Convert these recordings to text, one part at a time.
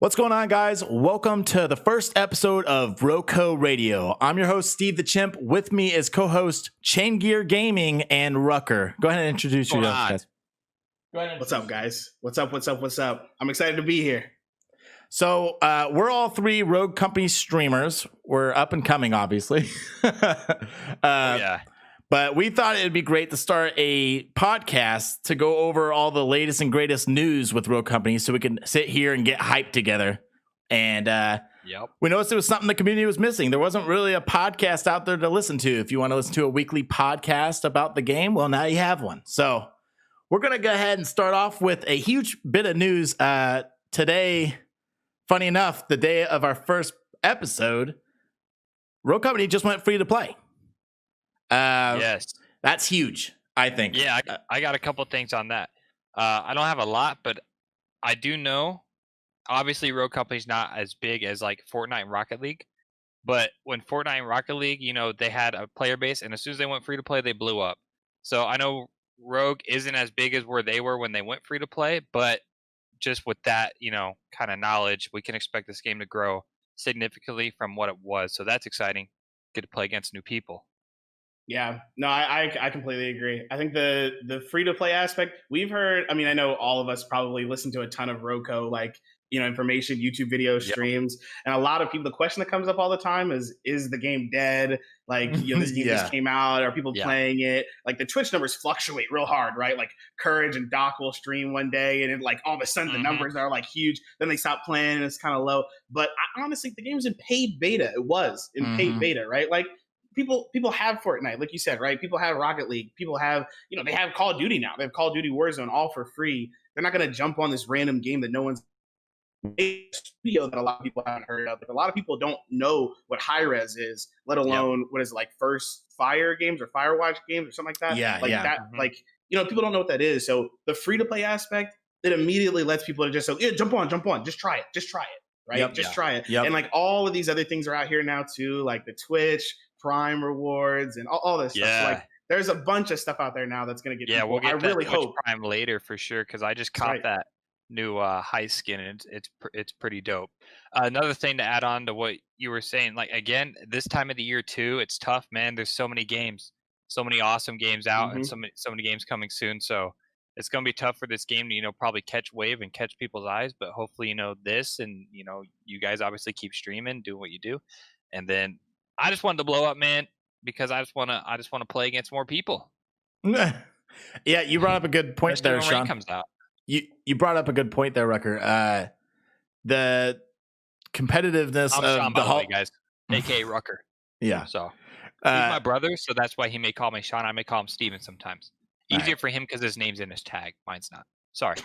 What's going on, guys? Welcome to the first episode of RoCo Radio. I'm your host, SteveTheChimp. With me is co-host Chaingear Gaming and Rucker. Go ahead and introduce yourself, guys. What's up, guys? What's up? I'm excited to be here. So we're all three Rogue Company streamers. We're up and coming, obviously. Yeah. But we thought it'd be great to start a podcast to go over all the latest and greatest news with Rogue Company so we can sit here and get hyped together. And we noticed it was something the community was missing. There wasn't really a podcast out there to listen to. If you want to listen to a weekly podcast about the game, well, now you have one. So we're going to go ahead and start off with a huge bit of news. Today, funny enough, the day of our first episode, Rogue Company just went free to play. Yes, that's huge, I think. Yeah, I got a couple things on that. I don't have a lot, but I do know. Obviously, Rogue Company's not as big as like Fortnite and Rocket League, but when Fortnite and Rocket League, they had a player base, and as soon as they went free to play, they blew up. So I know Rogue isn't as big as where they were when they went free to play, but just with that, kind of knowledge, we can expect this game to grow significantly from what it was. So that's exciting. Get to play against new people. Yeah, no, I completely agree. I think the free-to-play aspect, we've heard, I know all of us probably listen to a ton of RoCo, information, YouTube video streams. Yep. And a lot of people, the question that comes up all the time is the game dead? This game just came out. Are people playing it? The Twitch numbers fluctuate real hard, right? Courage and Doc will stream one day and it, all of a sudden the numbers are huge. Then they stop playing and it's kind of low. But honestly, the game's in paid beta. It was in paid beta, right? People have Fortnite, like you said, right? People have Rocket League. People have, they have Call of Duty now. They have Call of Duty Warzone all for free. They're not going to jump on this random game that no one's a studio that a lot of people haven't heard of. A lot of people don't know what high res is, let alone what is it, First Fire games or Firewatch games or something like that. People don't know what that is. So the free to play aspect, it immediately lets people to just jump on, just try it, right? Try it. Yep. And all of these other things are out here now too, like the Twitch Prime rewards and all this stuff. So there's a bunch of stuff out there now that's going to get people. We'll get I really hope Prime later for sure, because I just caught that new high skin and it's pretty dope. Another thing to add on to what you were saying, again, this time of the year too, it's tough, man. There's so many games, so many awesome games out, and so many games coming soon. So it's going to be tough for this game to probably catch wave and catch people's eyes. But hopefully this and you guys obviously keep streaming, doing what you do, and then. I just wanted to blow up, man, because I just want to play against more people. Yeah, you brought up a good point there, Sean. Comes out. You brought up a good point there, Rucker. The competitiveness of Sean, the whole guys, aka Rucker. Yeah. So he's my brother, so that's why he may call me Sean. I may call him Steven sometimes. Easier for him because his name's in his tag. Mine's not. Sorry.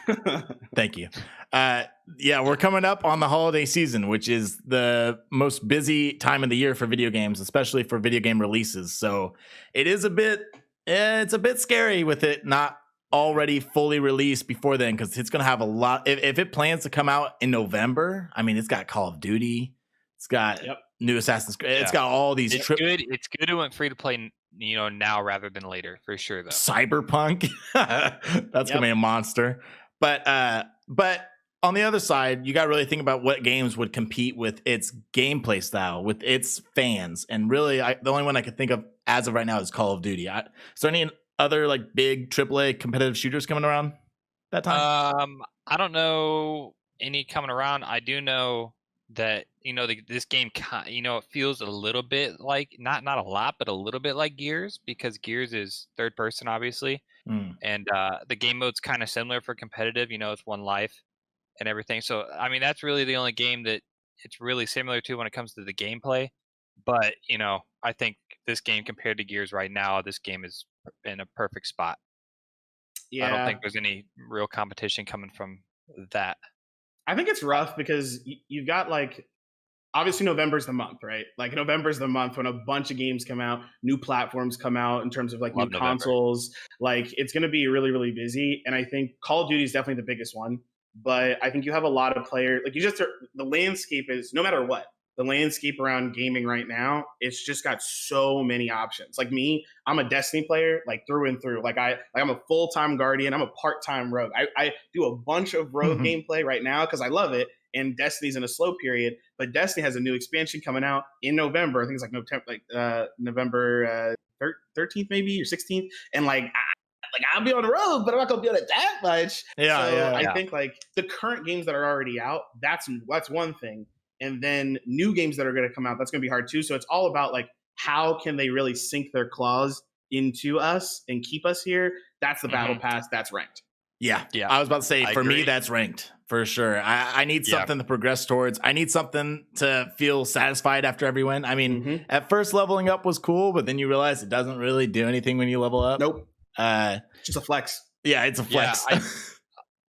Thank you. We're coming up on the holiday season, which is the most busy time of the year for video games, especially for video game releases. So it is it's a bit scary with it not already fully released before then, because it's going to have a lot. If it plans to come out in November, it's got Call of Duty. It's got new Assassin's Creed. It's got all these. It's good. It's good it went free to play, now rather than later, for sure. Though Cyberpunk, that's gonna be a monster. But on the other side, you got to really think about what games would compete with its gameplay style, with its fans, and really, the only one I could think of as of right now is Call of Duty. Is there any other big AAA competitive shooters coming around that time? I don't know any coming around. I do know that this game it feels a little bit like not a lot, but a little bit like Gears, because Gears is third person obviously, and the game mode's kind of similar for competitive. It's one life and everything. So that's really the only game that it's really similar to when it comes to the gameplay. But I think this game compared to Gears right now, this game is in a perfect spot. I don't think there's any real competition coming from that. I think it's rough because you've got obviously November's the month, right? November's the month when a bunch of games come out, new platforms come out in terms of new consoles. It's going to be really, really busy. And I think Call of Duty is definitely the biggest one. But I think you have a lot of players. The landscape is, no matter what, the landscape around gaming right now, it's just got so many options. Me, I'm a Destiny player, through and through. I'm a full-time Guardian. I'm a part-time Rogue. I do a bunch of Rogue gameplay right now because I love it. and Destiny's in a slow period. But Destiny has a new expansion coming out in November. I think it's like November 13th maybe or 16th, and I'll be on the road, but I'm not gonna be on it that much. I think like the current games that are already out, that's one thing, and then new games that are gonna come out, that's gonna be hard too. So it's all about like how can they really sink their claws into us and keep us here. That's the battle pass. That's ranked. Yeah. I was about to say, for me, that's ranked for sure. I need something to progress towards. I need something to feel satisfied after every win. I mean, at first leveling up was cool, but then you realize it doesn't really do anything when you level up. Nope. Just a flex. Yeah, it's a flex.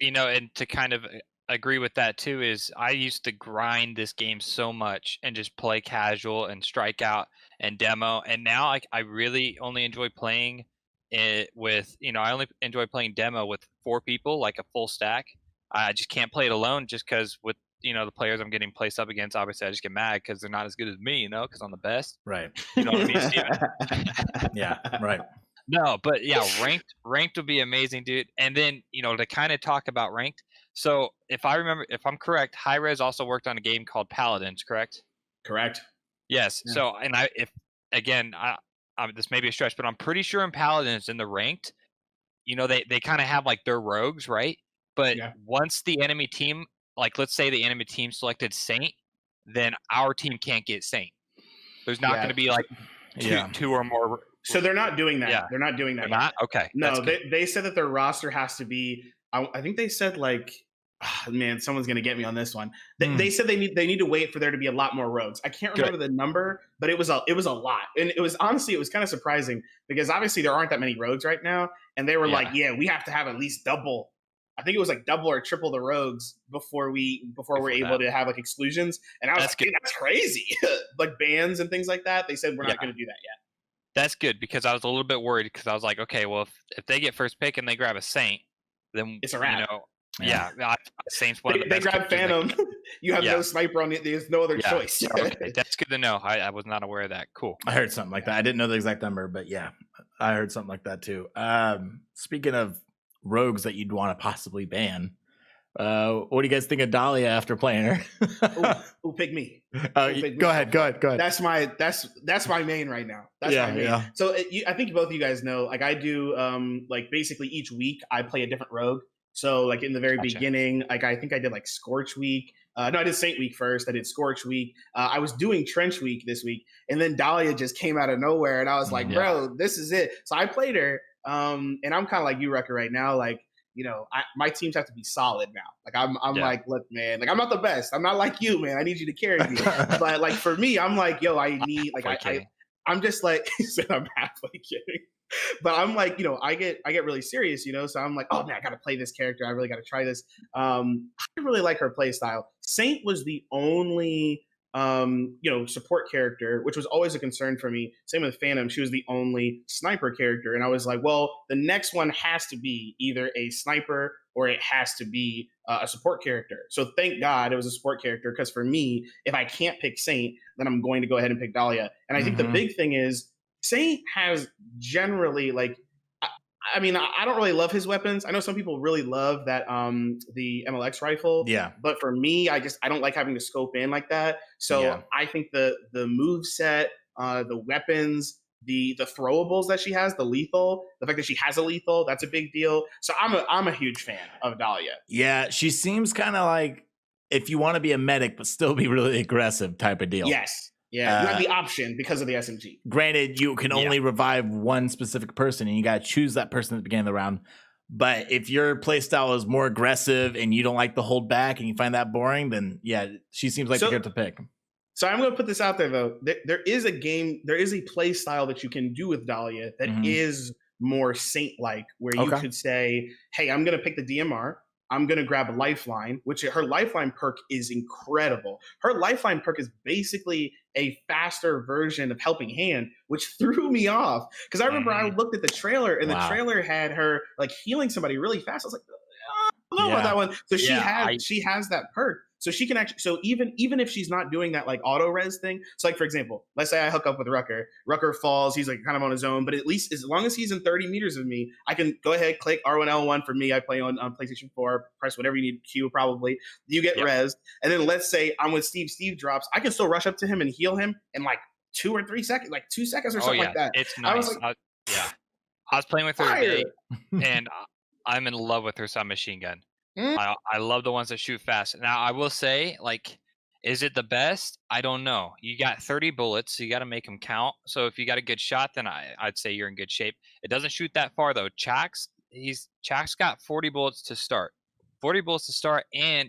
And to kind of agree with that too is I used to grind this game so much and just play casual and strike out and demo, and now I really only enjoy playing it with, I only enjoy playing demo with 4 people, like a full stack. I just can't play it alone just because with the players I'm getting placed up against, obviously I just get mad because they're not as good as me, because I'm the best. Right. You know what I mean, Steven? Yeah, right. No, but yeah, ranked would be amazing, dude. And then, to kind of talk about ranked. So if I'm correct, High Res also worked on a game called Paladins, correct? Correct. Yes. Yeah. So, and this may be a stretch, but I'm pretty sure in Paladins in the ranked, they kind of have like their rogues, right? But once the enemy team, like let's say the enemy team selected Saint, then our team can't get Saint. There's not going to be like two or more. So they're not doing that. Yeah. They're not doing that. They're not? Okay. No, they said that their roster has to be, I think they said like, man, someone's going to get me on this one. They said they need to wait for there to be a lot more rogues. I can't remember the number, but it was a lot. And it was honestly, it was kind of surprising because obviously there aren't that many rogues right now. And they were like, we have to have at least double. I think it was like double or triple the rogues before we're able to have like exclusions. And I was like, that's crazy. Like bans and things like that. They said we're not going to do that yet. That's good because I was a little bit worried because I was like, okay, well, if they get first pick and they grab a Saint, then it's a wrap. Saints. They grab Phantom. You have no sniper on it. There's no other choice. Okay. That's good to know. I was not aware of that. Cool. I heard something like that. I didn't know the exact number, but yeah, I heard something like that too. Speaking of rogues that you'd want to possibly ban, what do you guys think of Dahlia after playing her? Pick me. Go ahead. That's my main right now. That's my main. Yeah. So I think both of you guys know, like I do, like basically each week I play a different rogue. So like in the very beginning, like I think I did like Scorch Week. No, I did Saint Week first. I did Scorch Week. I was doing Trench Week this week, and then Dahlia just came out of nowhere, and I was like, bro, this is it. So I played her, and I'm kind of like you, Rucker, right now. Like, my teams have to be solid now. Like I'm like, look, man, like I'm not the best. I'm not like you, man. I need you to carry me. But like for me, I'm like, yo, I need like I'm just like, I'm halfway kidding. But I'm like, I get really serious, so I'm like, oh man, I got to play this character. I really got to try this. I really like her play style. Saint was the only, support character, which was always a concern for me. Same with Phantom. She was the only sniper character. And I was like, well, the next one has to be either a sniper or it has to be a support character. So thank God it was a support character, because for me, if I can't pick Saint, then I'm going to go ahead and pick Dahlia. And I think the big thing is, Saint has generally like, I mean, I don't really love his weapons. I know some people really love that the MLX rifle. Yeah. But for me, I don't like having to scope in like that. So I think the move set, the weapons, the throwables that she has, the lethal, the fact that she has a lethal, that's a big deal. So I'm a huge fan of Dahlia. Yeah, she seems kind of like if you want to be a medic but still be really aggressive type of deal. Yes. Yeah, you have the option because of the SMG. Granted, you can only revive one specific person, and you got to choose that person at the beginning of the round. But if your playstyle is more aggressive and you don't like the hold back and you find that boring, then she seems like the character to pick. So I'm going to put this out there, though. There is a play style that you can do with Dahlia that is more Saint-like, where you could say, hey, I'm going to pick the DMR. I'm going to grab a Lifeline, which her Lifeline perk is incredible. Her Lifeline perk is basically a faster version of Helping Hand, which threw me off. Because I remember I looked at the trailer, and the trailer had her like healing somebody really fast. I was like, I don't know about that one. So she has that perk. So she can actually, so even if she's not doing that like auto res thing, so like for example, let's say I hook up with Rucker falls, he's like kind of on his own, but at least as long as he's in 30 meters of me, I can go ahead, click R1L1 for me. I play on PlayStation 4, press whatever you need, Q probably. You get res, and then let's say I'm with Steve. Steve drops, I can still rush up to him and heal him in like 2 or 3 seconds, like 2 seconds or something like that. It's nice. I was like, I was playing with her today, and I'm in love with her submachine gun. I love the ones that shoot fast. Now, I will say, like, is it the best? I don't know. You got 30 bullets, so you got to make them count. So if you got a good shot, then I'd say you're in good shape. It doesn't shoot that far, though. Chak's got 40 bullets to start. 40 bullets to start, and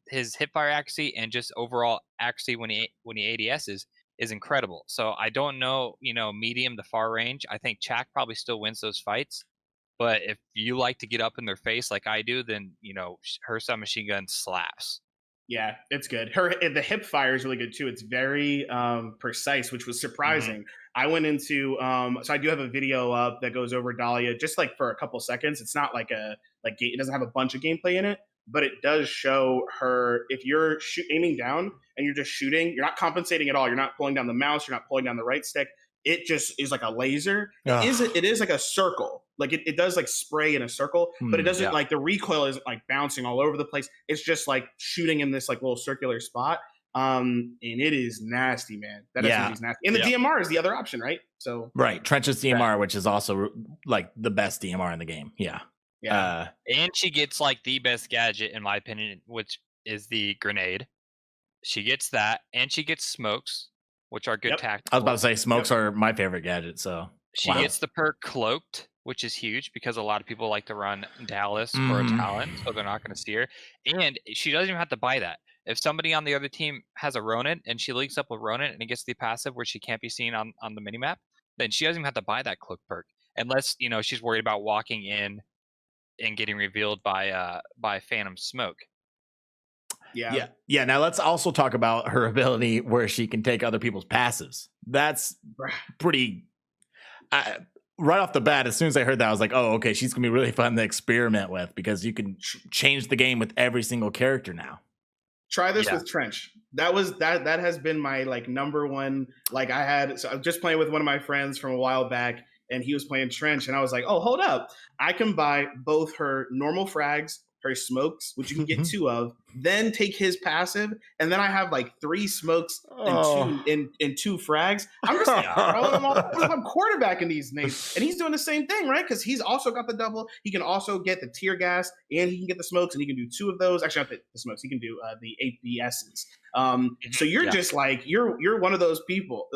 his hipfire accuracy and just overall accuracy when he ADSs is incredible. So I don't know, medium to far range. I think Chak probably still wins those fights. But if you like to get up in their face like I do, then, her submachine gun slaps. Yeah, it's good. The hip fire is really good too. It's very precise, which was surprising. Mm-hmm. I went into so I do have a video up that goes over Dahlia just like for a couple seconds. It's not like it doesn't have a bunch of gameplay in it, but it does show her if you're aiming down and you're just shooting, you're not compensating at all. You're not pulling down the mouse, you're not pulling down the right stick. It just is like a laser. It is like a circle. Like it does like spray in a circle, but it doesn't like the recoil isn't like bouncing all over the place. It's just like shooting in this like little circular spot. And it is nasty, man. That is nasty. And the DMR is the other option, right? So Trench's DMR, which is also like the best DMR in the game. Yeah. And she gets like the best gadget in my opinion, which is the grenade. She gets that, and she gets smokes, which are good tactics. I was about to say smokes are my favorite gadget. So she gets the perk cloaked, which is huge because a lot of people like to run Dallas or a Talon, so they're not going to see her. And she doesn't even have to buy that. If somebody on the other team has a Ronin and she links up with Ronin and it gets the passive where she can't be seen on the minimap, then she doesn't even have to buy that cloak perk unless she's worried about walking in and getting revealed by Phantom Smoke. Yeah. Now let's also talk about her ability where she can take other people's passives. That's pretty. Right off the bat, as soon as I heard that, I was like, "Oh, okay, she's gonna be really fun to experiment with because you can change the game with every single character now." Try this with Trench. That has been my like number one. Like I was just playing with one of my friends from a while back, and he was playing Trench, and I was like, "Oh, hold up! I can buy both her normal frags, her smokes, which you can get 2 of, then take his passive, and then I have like 3 smokes and 2 frags. I'm just like, I'm quarterbacking these names, and he's doing the same thing, right? Because he's also got the double. He can also get the tear gas, and he can get the smokes, and he can do 2 of those. Actually, not the smokes. He can do the ABSs. So you're just like you're one of those people.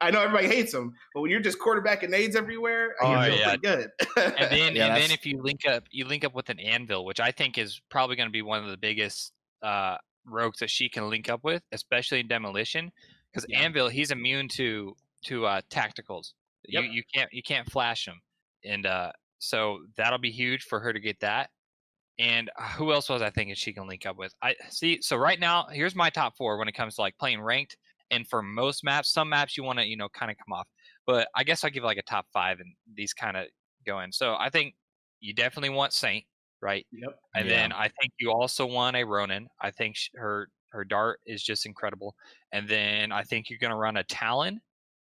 I know everybody hates him, but when you're just quarterbacking nades everywhere, you're pretty good. and then if you link up with an Anvil, which I think is probably going to be one of the biggest rogues that she can link up with, especially in demolition, because Anvil, he's immune to tacticals. You can't flash him, and so that'll be huge for her to get that. And who else was I thinking she can link up with? I see. So right now, here's my top 4 when it comes to like playing ranked. And for most maps, some maps you want to kind of come off, but I guess I'll give like a top 5 and these kind of go in. So I think you definitely want Saint, right? Yep. And then I think you also want a Ronin. I think her dart is just incredible. And then I think you're gonna run a Talon,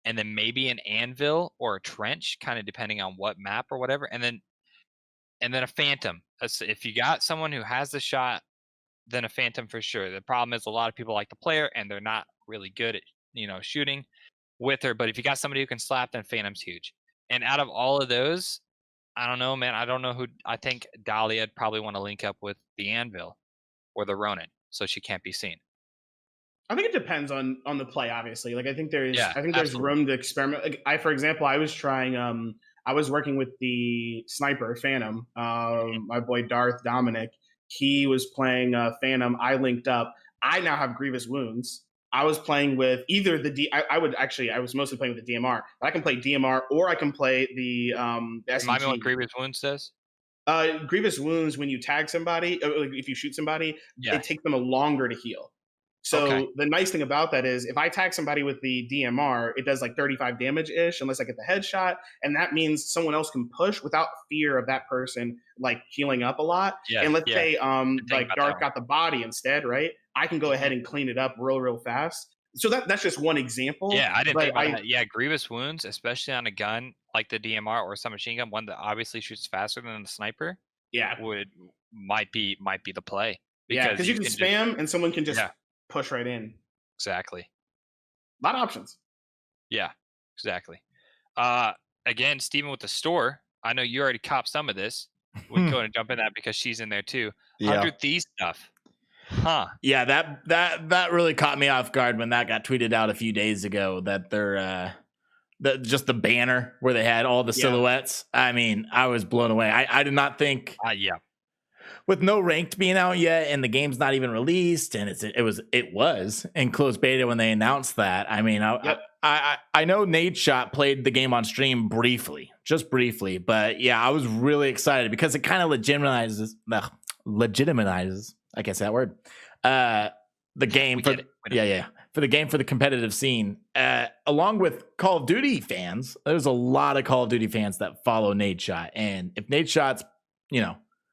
and then maybe an Anvil or a Trench, kind of depending on what map or whatever. And then a Phantom. If you got someone who has the shot, then a Phantom for sure. The problem is a lot of people like to play her, and they're not really good at shooting with her. But if you got somebody who can slap, then Phantom's huge. And out of all of those, I don't know, man. I don't know who. I think Dahlia would probably want to link up with the Anvil or the Ronin, so she can't be seen. I think it depends on the play, obviously. Like I think there's room to experiment. Like for example, I was trying. I was working with the sniper Phantom. My boy Darth Dominic. He was playing Phantom. I linked up. I now have grievous wounds. I was playing with either the I was mostly playing with the DMR. But I can play DMR or I can play the SMG. Remind me what grievous wounds says. Grievous wounds, when you tag somebody, if you shoot somebody, it takes them a longer to heal. So the nice thing about that is if I tag somebody with the DMR, it does like 35 damage-ish unless I get the headshot. And that means someone else can push without fear of that person like healing up a lot. Yeah, and let's say like Dark that got the body instead, right? I can go ahead and clean it up real fast. So that's just one example. Yeah, I didn't think about that. Yeah, grievous wounds, especially on a gun like the DMR or some machine gun, one that obviously shoots faster than the sniper. Yeah, might be the play. Because you can spam and someone can just push right in. Exactly. A lot of options. Yeah, exactly. Again, Steven with the store. I know you already copped some of this. We can go and jump in that because she's in there too. 100 Thieves stuff. Huh. Yeah, that really caught me off guard when that got tweeted out a few days ago, that they're just the banner where they had all the silhouettes. I mean, I was blown away. I did not think with no ranked being out yet and the game's not even released, and it was in closed beta when they announced that. I mean, I know Nadeshot played the game on stream just briefly, but yeah, I was really excited because it kind of legitimizes, I guess that word, the game for the game for the competitive scene. Along with Call of Duty fans, there's a lot of Call of Duty fans that follow Nadeshot, and if Nadeshot's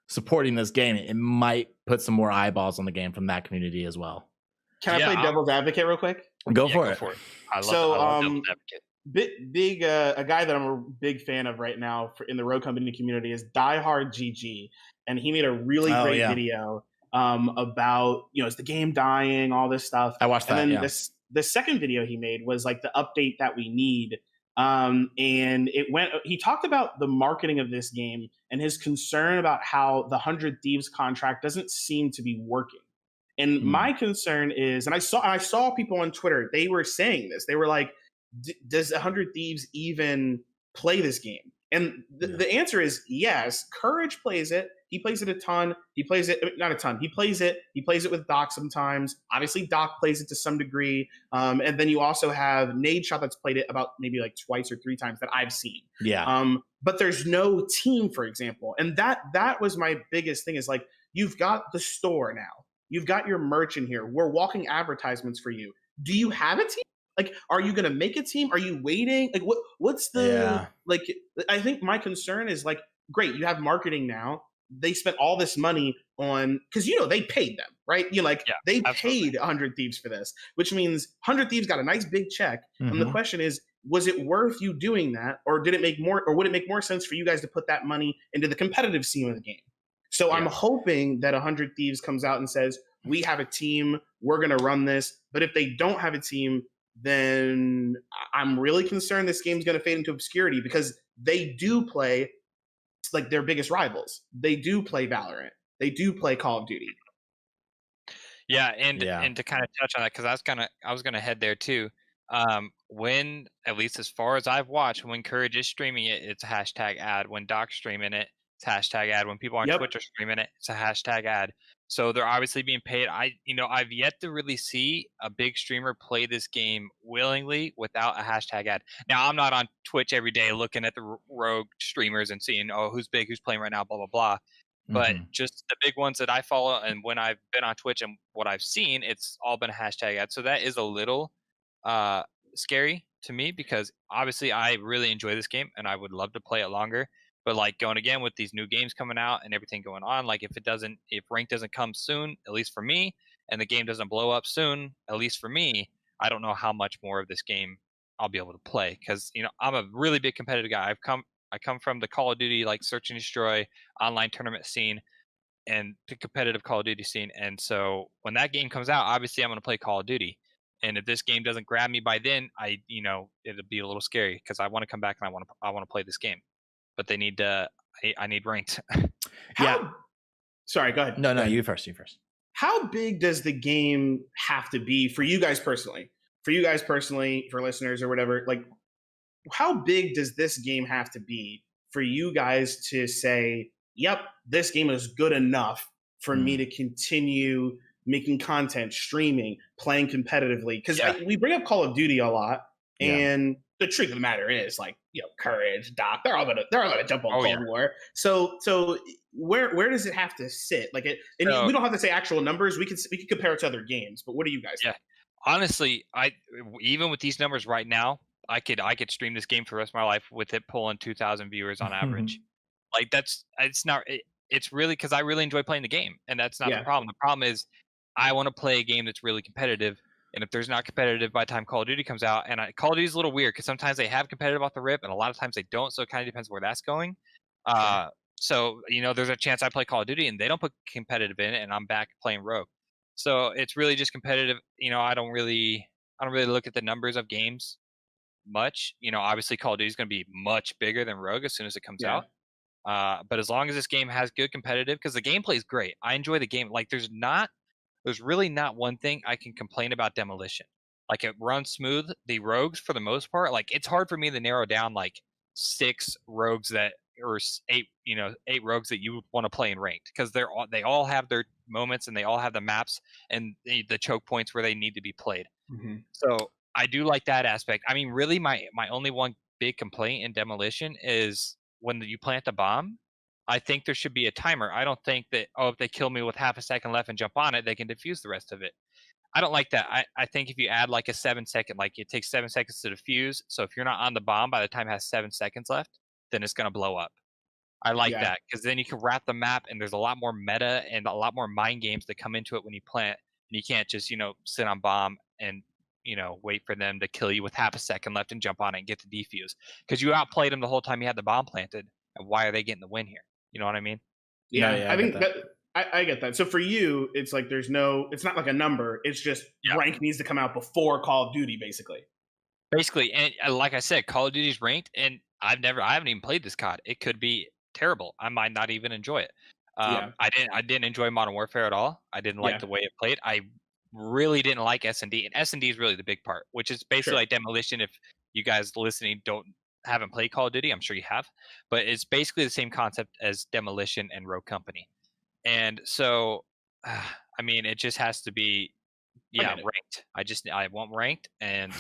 supporting this game, it might put some more eyeballs on the game from that community as well. Can I play devil's advocate real quick? Go for it. I love devil's advocate. Big a guy that I'm a big fan of right now in the Rogue Company community is Diehard GG, and he made a really great video about is the game dying, all this stuff. I watched that. And then the second video he made was like the update that we need. And he talked about the marketing of this game and his concern about how the 100 Thieves contract doesn't seem to be working. And my concern is, and I saw people on Twitter, they were saying this. They were like, does 100 Thieves even play this game? And the answer is yes. Courage plays it. He plays it a ton. He plays it, not a ton. He plays it with Doc sometimes. Obviously, Doc plays it to some degree. And then you also have Nadeshot that's played it about maybe like twice or three times that I've seen. Yeah. But there's no team, for example. And that was my biggest thing is like, you've got the store now. You've got your merch in here. We're walking advertisements for you. Do you have a team? Like, are you going to make a team? Are you waiting? Like, what's the, like, I think my concern is like, great, you have marketing now. They spent all this money on, because, they paid them, right? They paid 100 Thieves for this, which means 100 Thieves got a nice big check. And the question is, was it worth you doing that? Or would it make more sense for you guys to put that money into the competitive scene of the game? So I'm hoping that 100 Thieves comes out and says, we have a team, we're going to run this. But if they don't have a team, then I'm really concerned this game's going to fade into obscurity, because they do play like their biggest rivals. They do play Valorant. They do play Call of Duty. Yeah, and to kind of touch on that, because I was gonna head there too. When, at least as far as I've watched, when Courage is streaming it, it's a hashtag ad. When Doc's streaming it, it's a hashtag ad. When people on Twitch are streaming it, it's a hashtag ad. So they're obviously being paid. I've yet to really see a big streamer play this game willingly without a hashtag ad. Now, I'm not on Twitch every day looking at the rogue streamers and seeing, who's big, who's playing right now, blah, blah, blah. But just the big ones that I follow, and when I've been on Twitch and what I've seen, it's all been a hashtag ad. So that is a little scary to me, because obviously I really enjoy this game and I would love to play it longer. But like going again with these new games coming out and everything going on, like if rank doesn't come soon, at least for me, and the game doesn't blow up soon, at least for me, I don't know how much more of this game I'll be able to play. Because I'm a really big competitive guy. I come from the Call of Duty like search and destroy online tournament scene and the competitive Call of Duty scene. And so when that game comes out, obviously I'm going to play Call of Duty. And if this game doesn't grab me by then, it'll be a little scary, because I want to come back and I want to play this game. But they need I need ranked. Sorry, go ahead. No, you first. How big does the game have to be for you guys personally? For listeners or whatever, like, how big does this game have to be for you guys to say, yep, this game is good enough for me to continue making content, streaming, playing competitively? Because we bring up Call of Duty a lot, and the truth of the matter is, like, Courage, Doc, they're all gonna jump on Cold War. So where does it have to sit? Like we don't have to say actual numbers. We could compare it to other games. But what do you guys think? Honestly, even with these numbers right now, I could stream this game for the rest of my life with it pulling 2,000 viewers on average. Like it's really because I really enjoy playing the game, and that's not the problem. The problem is I want to play a game that's really competitive. And if there's not competitive by the time Call of Duty comes out, and Call of Duty is a little weird because sometimes they have competitive off the rip, and a lot of times they don't. So it kind of depends where that's going. So there's a chance I play Call of Duty and they don't put competitive in it, and I'm back playing Rogue. So it's really just competitive. I don't really look at the numbers of games much. Obviously Call of Duty is going to be much bigger than Rogue as soon as it comes out. But as long as this game has good competitive, because the gameplay is great, I enjoy the game. Like there's really not one thing I can complain about Demolition. Like it runs smooth. The rogues, for the most part, like it's hard for me to narrow down like 6 rogues or 8 rogues that you want to play in ranked, because they all have their moments and they all have the maps and the choke points where they need to be played. So I do like that aspect. I mean, really, my only one big complaint in Demolition is when you plant the bomb. I think there should be a timer. I don't think that, if they kill me with half a second left and jump on it, they can defuse the rest of it. I don't like that. I think if you add like a 7-second, like it takes 7 seconds to defuse. So if you're not on the bomb by the time it has 7 seconds left, then it's going to blow up. I like that because then you can wrap the map, and there's a lot more meta and a lot more mind games that come into it when you plant. And you can't just, sit on bomb and, wait for them to kill you with half a second left and jump on it and get the defuse, because you outplayed them the whole time you had the bomb planted. And why are they getting the win here? You know what I mean? Yeah, I think that I get that. So for you, it's like it's not like a number. It's just rank needs to come out before Call of Duty, basically. Basically, and like I said, Call of Duty's ranked, and I haven't even played this COD. It could be terrible. I might not even enjoy it. I didn't enjoy Modern Warfare at all. I didn't like the way it played. I really didn't like S&D, and S&D is really the big part, which is basically like Demolition. If you guys listening haven't played Call of Duty, I'm sure you have, but it's basically the same concept as Demolition and Rogue Company. And so I mean, it just has to be ranked. I want ranked, and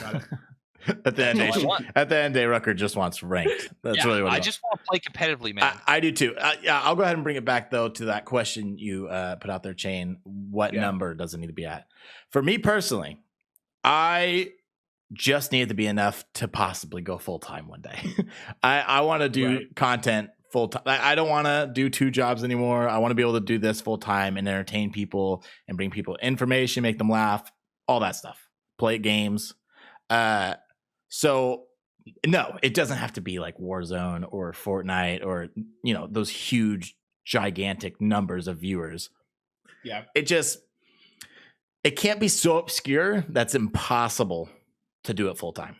at the end of the day, Rucker just wants ranked. That's really what I just want to play competitively, man. I do too. I'll go ahead and bring it back though to that question you put out there, Chain. What number does it need to be at? For me personally, I just need it to be enough to possibly go full time one day. I want to do content full time. I don't want to do 2 jobs anymore. I want to be able to do this full time and entertain people and bring people information, make them laugh, all that stuff. Play games. So no, it doesn't have to be like Warzone or Fortnite or those huge, gigantic numbers of viewers. Yeah, it can't be so obscure that's impossible to do it full time.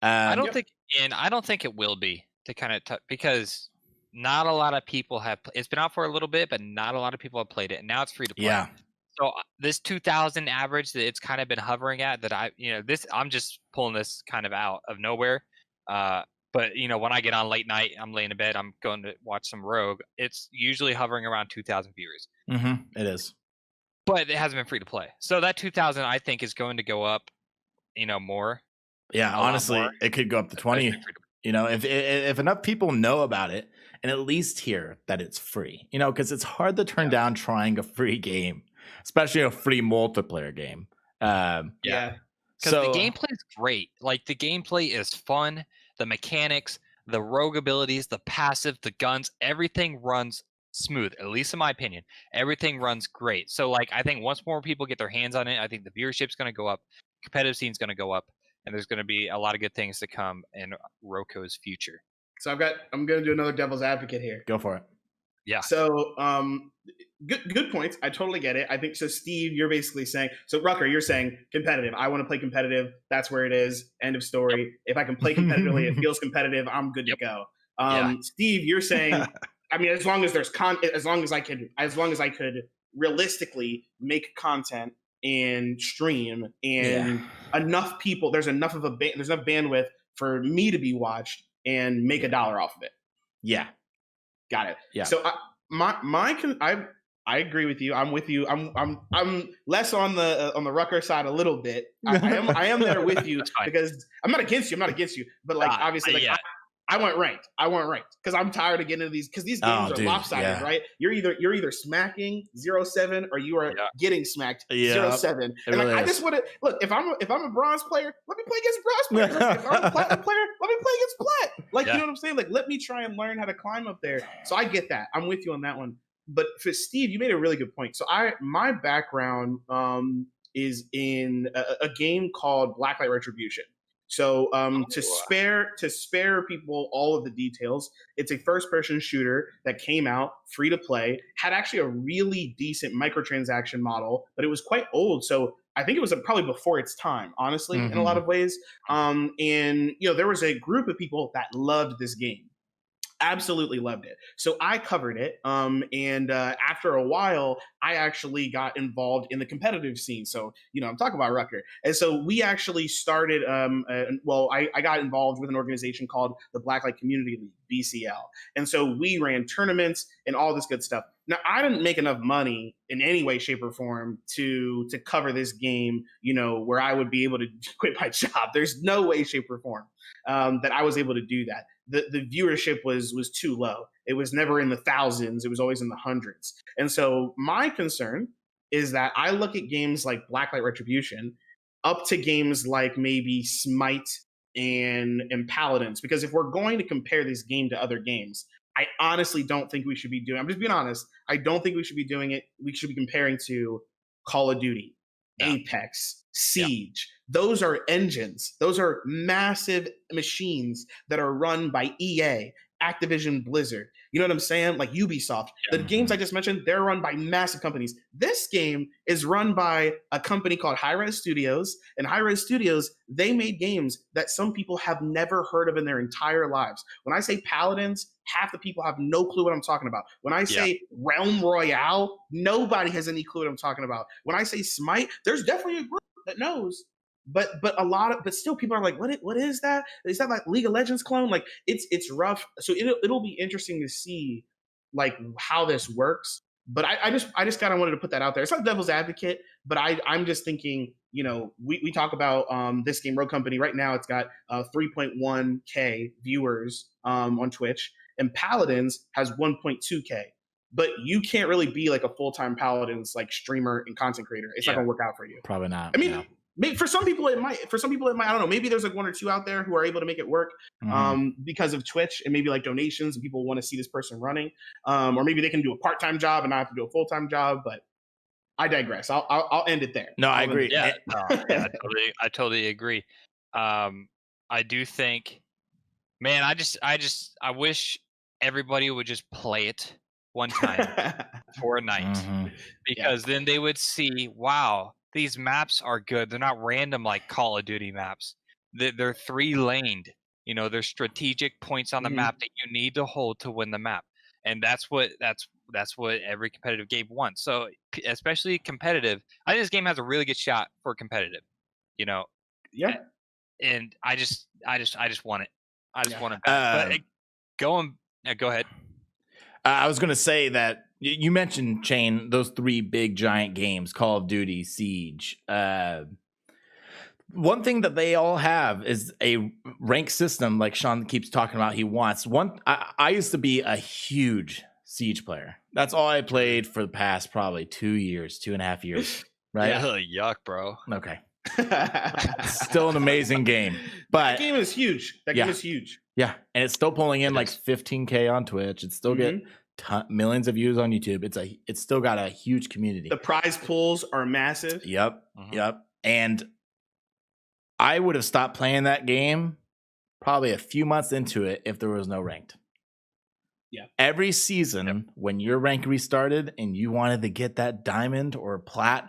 I don't think it will be to kind of because not a lot of people have. It's been out for a little bit, but not a lot of people have played it, and now it's free to play. Yeah. So this 2,000 average that it's kind of been hovering at, that I'm just pulling this kind of out of nowhere. But when I get on late night, I'm laying in bed, I'm going to watch some Rogue. It's usually hovering around 2,000 viewers. It is, but it hasn't been free to play. So that 2,000, I think, is going to go up. More. Yeah, honestly, more. It could go up to 20. If enough people know about it and at least hear that it's free. Because it's hard to turn down trying a free game, especially a free multiplayer game. Because the gameplay is great. Like the gameplay is fun. The mechanics, the rogue abilities, the passive, the guns, everything runs smooth. At least in my opinion, everything runs great. So like, I think once more people get their hands on it, I think the viewership's going to go up. Competitive scene's going to go up, and there's going to be a lot of good things to come in RoCo's future. So I'm going to do another devil's advocate here. Go for it. Yeah. So good points. I totally get it. I think so. Steve, you're basically saying, so Rucker, you're saying competitive. I want to play competitive. That's where it is. End of story. Yep. If I can play competitively, it feels competitive, I'm good to go. Steve, you're saying, I mean, as long as there's as long as I could realistically make content and stream and enough people, there's enough bandwidth for me to be watched and make $1 off of it. Yeah. Got it. Yeah. So I agree with you. I'm with you. I'm less on the Rucker side a little bit. I am there with you because I'm not against you. But like obviously, like I want ranked. Because I'm tired of getting into these, because these games are lopsided, right? You're either smacking 0-7 or you are getting smacked 0-7. And really I just want to look, if I'm a bronze player, let me play against bronze players. If I'm a platinum player, let me play against plat. Like you know what I'm saying? Like let me try and learn how to climb up there. So I get that. I'm with you on that one. But for Steve, you made a really good point. So my background is in a game called Blacklight Retribution. So to spare people all of the details, it's a first-person shooter that came out free to play, had actually a really decent microtransaction model, but it was quite old. So I think it was probably before its time, honestly, in a lot of ways. And there was a group of people that loved this game. Absolutely loved it. So I covered it. And after a while, I actually got involved in the competitive scene. So, I'm talking about Rucker. And so we actually started, I got involved with an organization called the Blacklight Community League, BCL. And so we ran tournaments and all this good stuff. Now, I didn't make enough money in any way, shape, or form to cover this game, where I would be able to quit my job. There's no way, shape, or form that I was able to do that. The viewership was too low. It was never in the thousands. It was always in the hundreds. And so my concern is that I look at games like Blacklight Retribution up to games like maybe Smite and Paladins, because if we're going to compare this game to other games, I honestly don't think we should be doing, I'm just being honest, I don't think we should be doing it. We should be comparing to Call of Duty, Apex, Siege. Those are engines. Those are massive machines that are run by EA, Activision Blizzard. You know what I'm saying? Like Ubisoft. The games I just mentioned, they're run by massive companies. This game is run by a company called Hi-Rez Studios. And Hi-Rez Studios, they made games that some people have never heard of in their entire lives. When I say Paladins, half the people have no clue what I'm talking about. When I say Realm Royale, nobody has any clue what I'm talking about. When I say Smite, there's definitely a group that knows. But still people are like, what is that? Is that like League of Legends clone? Like it's rough. So it'll be interesting to see like how this works. But I just kind of wanted to put that out there. It's not devil's advocate, but I'm just thinking, we talk about this game, Rogue Company. Right now it's got 3.1K viewers on Twitch, and Paladins has 1.2K. But you can't really be like a full-time Paladins like streamer and content creator. It's not gonna work out for you. Probably not. I mean, maybe for some people it might. For some people it might. I don't know. Maybe there's like one or two out there who are able to make it work because of Twitch and maybe like donations and people want to see this person running. Or maybe they can do a part-time job and not have to do a full-time job. But I digress. I'll end it there. No, I agree. I totally agree. I do think, man, I wish everybody would just play it one time for a night, because then they would see, wow, these maps are good. They're not random like Call of Duty maps. They're 3-laned. There's strategic points on the map that you need to hold to win the map, and that's what every competitive game wants. So especially competitive, I think this game has a really good shot for competitive. Yeah. And I just want it. I just want it back. But go ahead. I was going to say that you mentioned, Chain, those 3 big giant games, Call of Duty, Siege. One thing that they all have is a rank system, like Sean keeps talking about he wants. I used to be a huge Siege player. That's all I played for the past probably 2.5 years. Right? Yeah, yuck, bro. Okay. Still an amazing game. But that game is huge. That game is huge. Yeah, and it's still pulling in like 15K on Twitch. It's still getting millions of views on YouTube. It's still got a huge community. The prize pools are massive. Yep. And I would have stopped playing that game probably a few months into it if there was no ranked. Yeah. Every season when your rank restarted and you wanted to get that diamond or plat,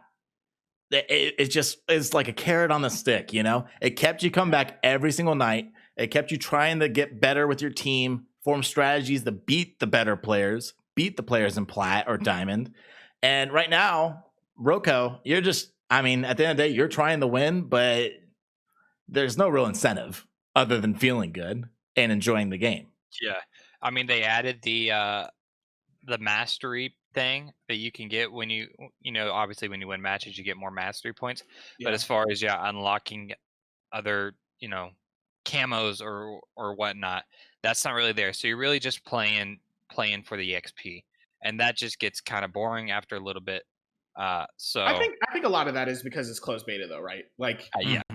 it's like a carrot on the stick, It kept you come back every single night. It kept you trying to get better with your team, form strategies to beat the better players, beat the players in plat or diamond. And right now, RoCo, you're just, at the end of the day, you're trying to win, but there's no real incentive other than feeling good and enjoying the game. Yeah. They added the mastery thing that you can get when you obviously when you win matches, you get more mastery points. Yeah. But as far as unlocking other camos or whatnot, that's not really there. So you're really just playing for the XP, and that just gets kind of boring after a little bit. So I think a lot of that is because it's closed beta, though, right? Like,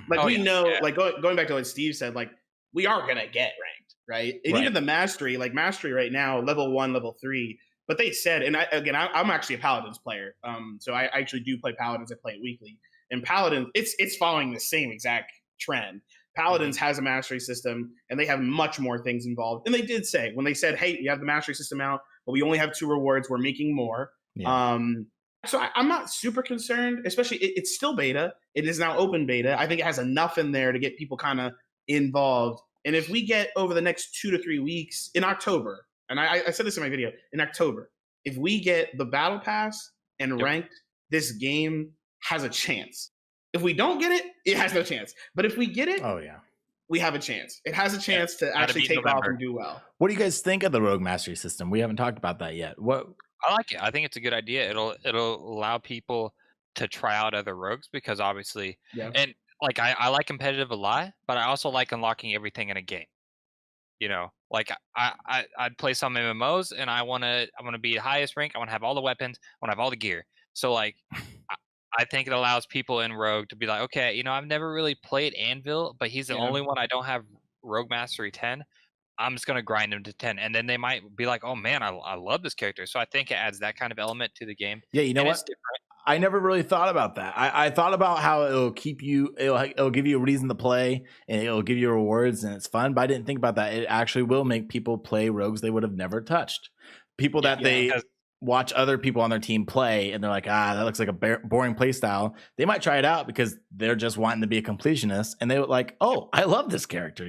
know, like going back to what Steve said, like we are gonna get ranked, right? And even the mastery right now, level 1, level 3. But they said, and I'm actually a Paladins player, so I actually do play Paladins. I play it weekly, and Paladins, it's following the same exact trend. Paladins has a mastery system, and they have much more things involved. And they did say, when they said, "Hey, you have the mastery system out, but we only have 2 rewards. We're making more." Yeah. So I'm not super concerned, especially it's still beta. It is now open beta. I think it has enough in there to get people kind of involved. And if we get over the next 2 to 3 weeks in October, and I said this in my video, in October, if we get the battle pass and ranked, this game has a chance. If we don't get it, it has no chance. But if we get it, we have a chance. It has a chance to actually take off and do well. What do you guys think of the Rogue Mastery system? We haven't talked about that yet. I like it. I think it's a good idea. It'll allow people to try out other rogues, because obviously, and like I like competitive a lot, but I also like unlocking everything in a game. Like I'd play some MMOs, and I want to be the highest rank. I want to have all the weapons. I want to have all the gear. So like, I think it allows people in Rogue to be like, okay, I've never really played Anvil, but he's the only one I don't have Rogue Mastery 10. I'm just gonna grind him to 10, and then they might be like, "Oh man, I love this character." So I think it adds that kind of element to the game. Yeah, you know what? I never really thought about that. I thought about how it'll keep you, it'll give you a reason to play, and it'll give you rewards, and it's fun. But I didn't think about that. It actually will make people play rogues they would have never touched. People that they watch other people on their team play, and they're like, that looks like a boring play style. They might try it out because they're just wanting to be a completionist, and they would like, oh, I love this character,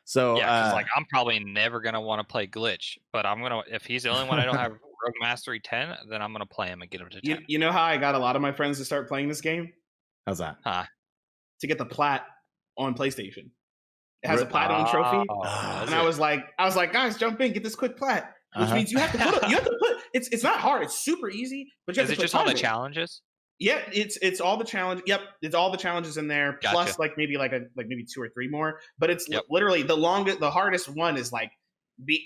So like I'm probably never gonna want to play Glitch, but if he's the only one I don't have Rogue Mastery 10, then I'm gonna play him and get him to 10. You know how I got a lot of my friends to start playing this game? How's that? To get the plat on PlayStation. It has a platinum trophy, and I was like, guys, jump in, get this quick plat. Which means you have to put it's not hard, it's super easy, but you have to put all the challenges? Yeah, it's all the challenge. Yep, it's all the challenges in there, plus maybe 2 or 3 more. But it's literally the hardest one is like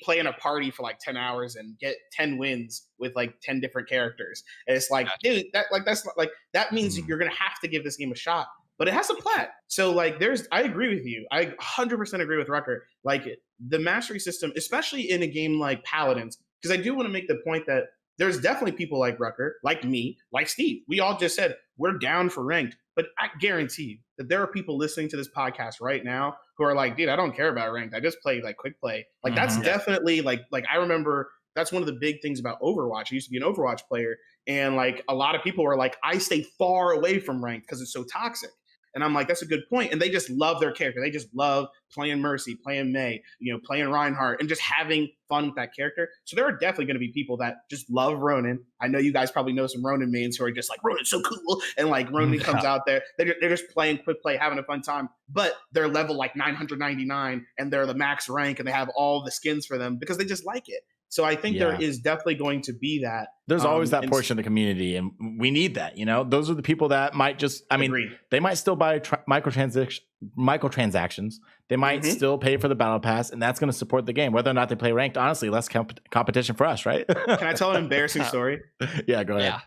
play in a party for like 10 hours and get 10 wins with like 10 different characters. And it's like, dude, that means you're gonna have to give this game a shot. But it has a plat. So like I agree with you. I 100% agree with Rucker. Like the mastery system, especially in a game like Paladins, because I do want to make the point that there's definitely people like Rucker, like me, like Steve. We all just said we're down for ranked, but I guarantee you that there are people listening to this podcast right now who are like, dude, I don't care about ranked. I just play like quick play. Like that's definitely like I remember that's one of the big things about Overwatch. I used to be an Overwatch player, and like a lot of people were like, I stay far away from ranked because it's so toxic. And I'm like, that's a good point. And they just love their character. They just love playing Mercy, playing May, playing Reinhardt, and just having fun with that character. So there are definitely going to be people that just love Ronin. I know you guys probably know some Ronin mains who are just like, Ronin's so cool. And like Ronin comes out there. They're just playing quick play, having a fun time. But they're level like 999 and they're the max rank and they have all the skins for them because they just like it. So I think there is definitely going to be that. There's always that portion of the community, and we need that. Those are the people that might just, they might still buy microtransactions. They might still pay for the battle pass, and that's going to support the game. Whether or not they play ranked, honestly, less competition for us, right? Can I tell an embarrassing story? Yeah, go ahead.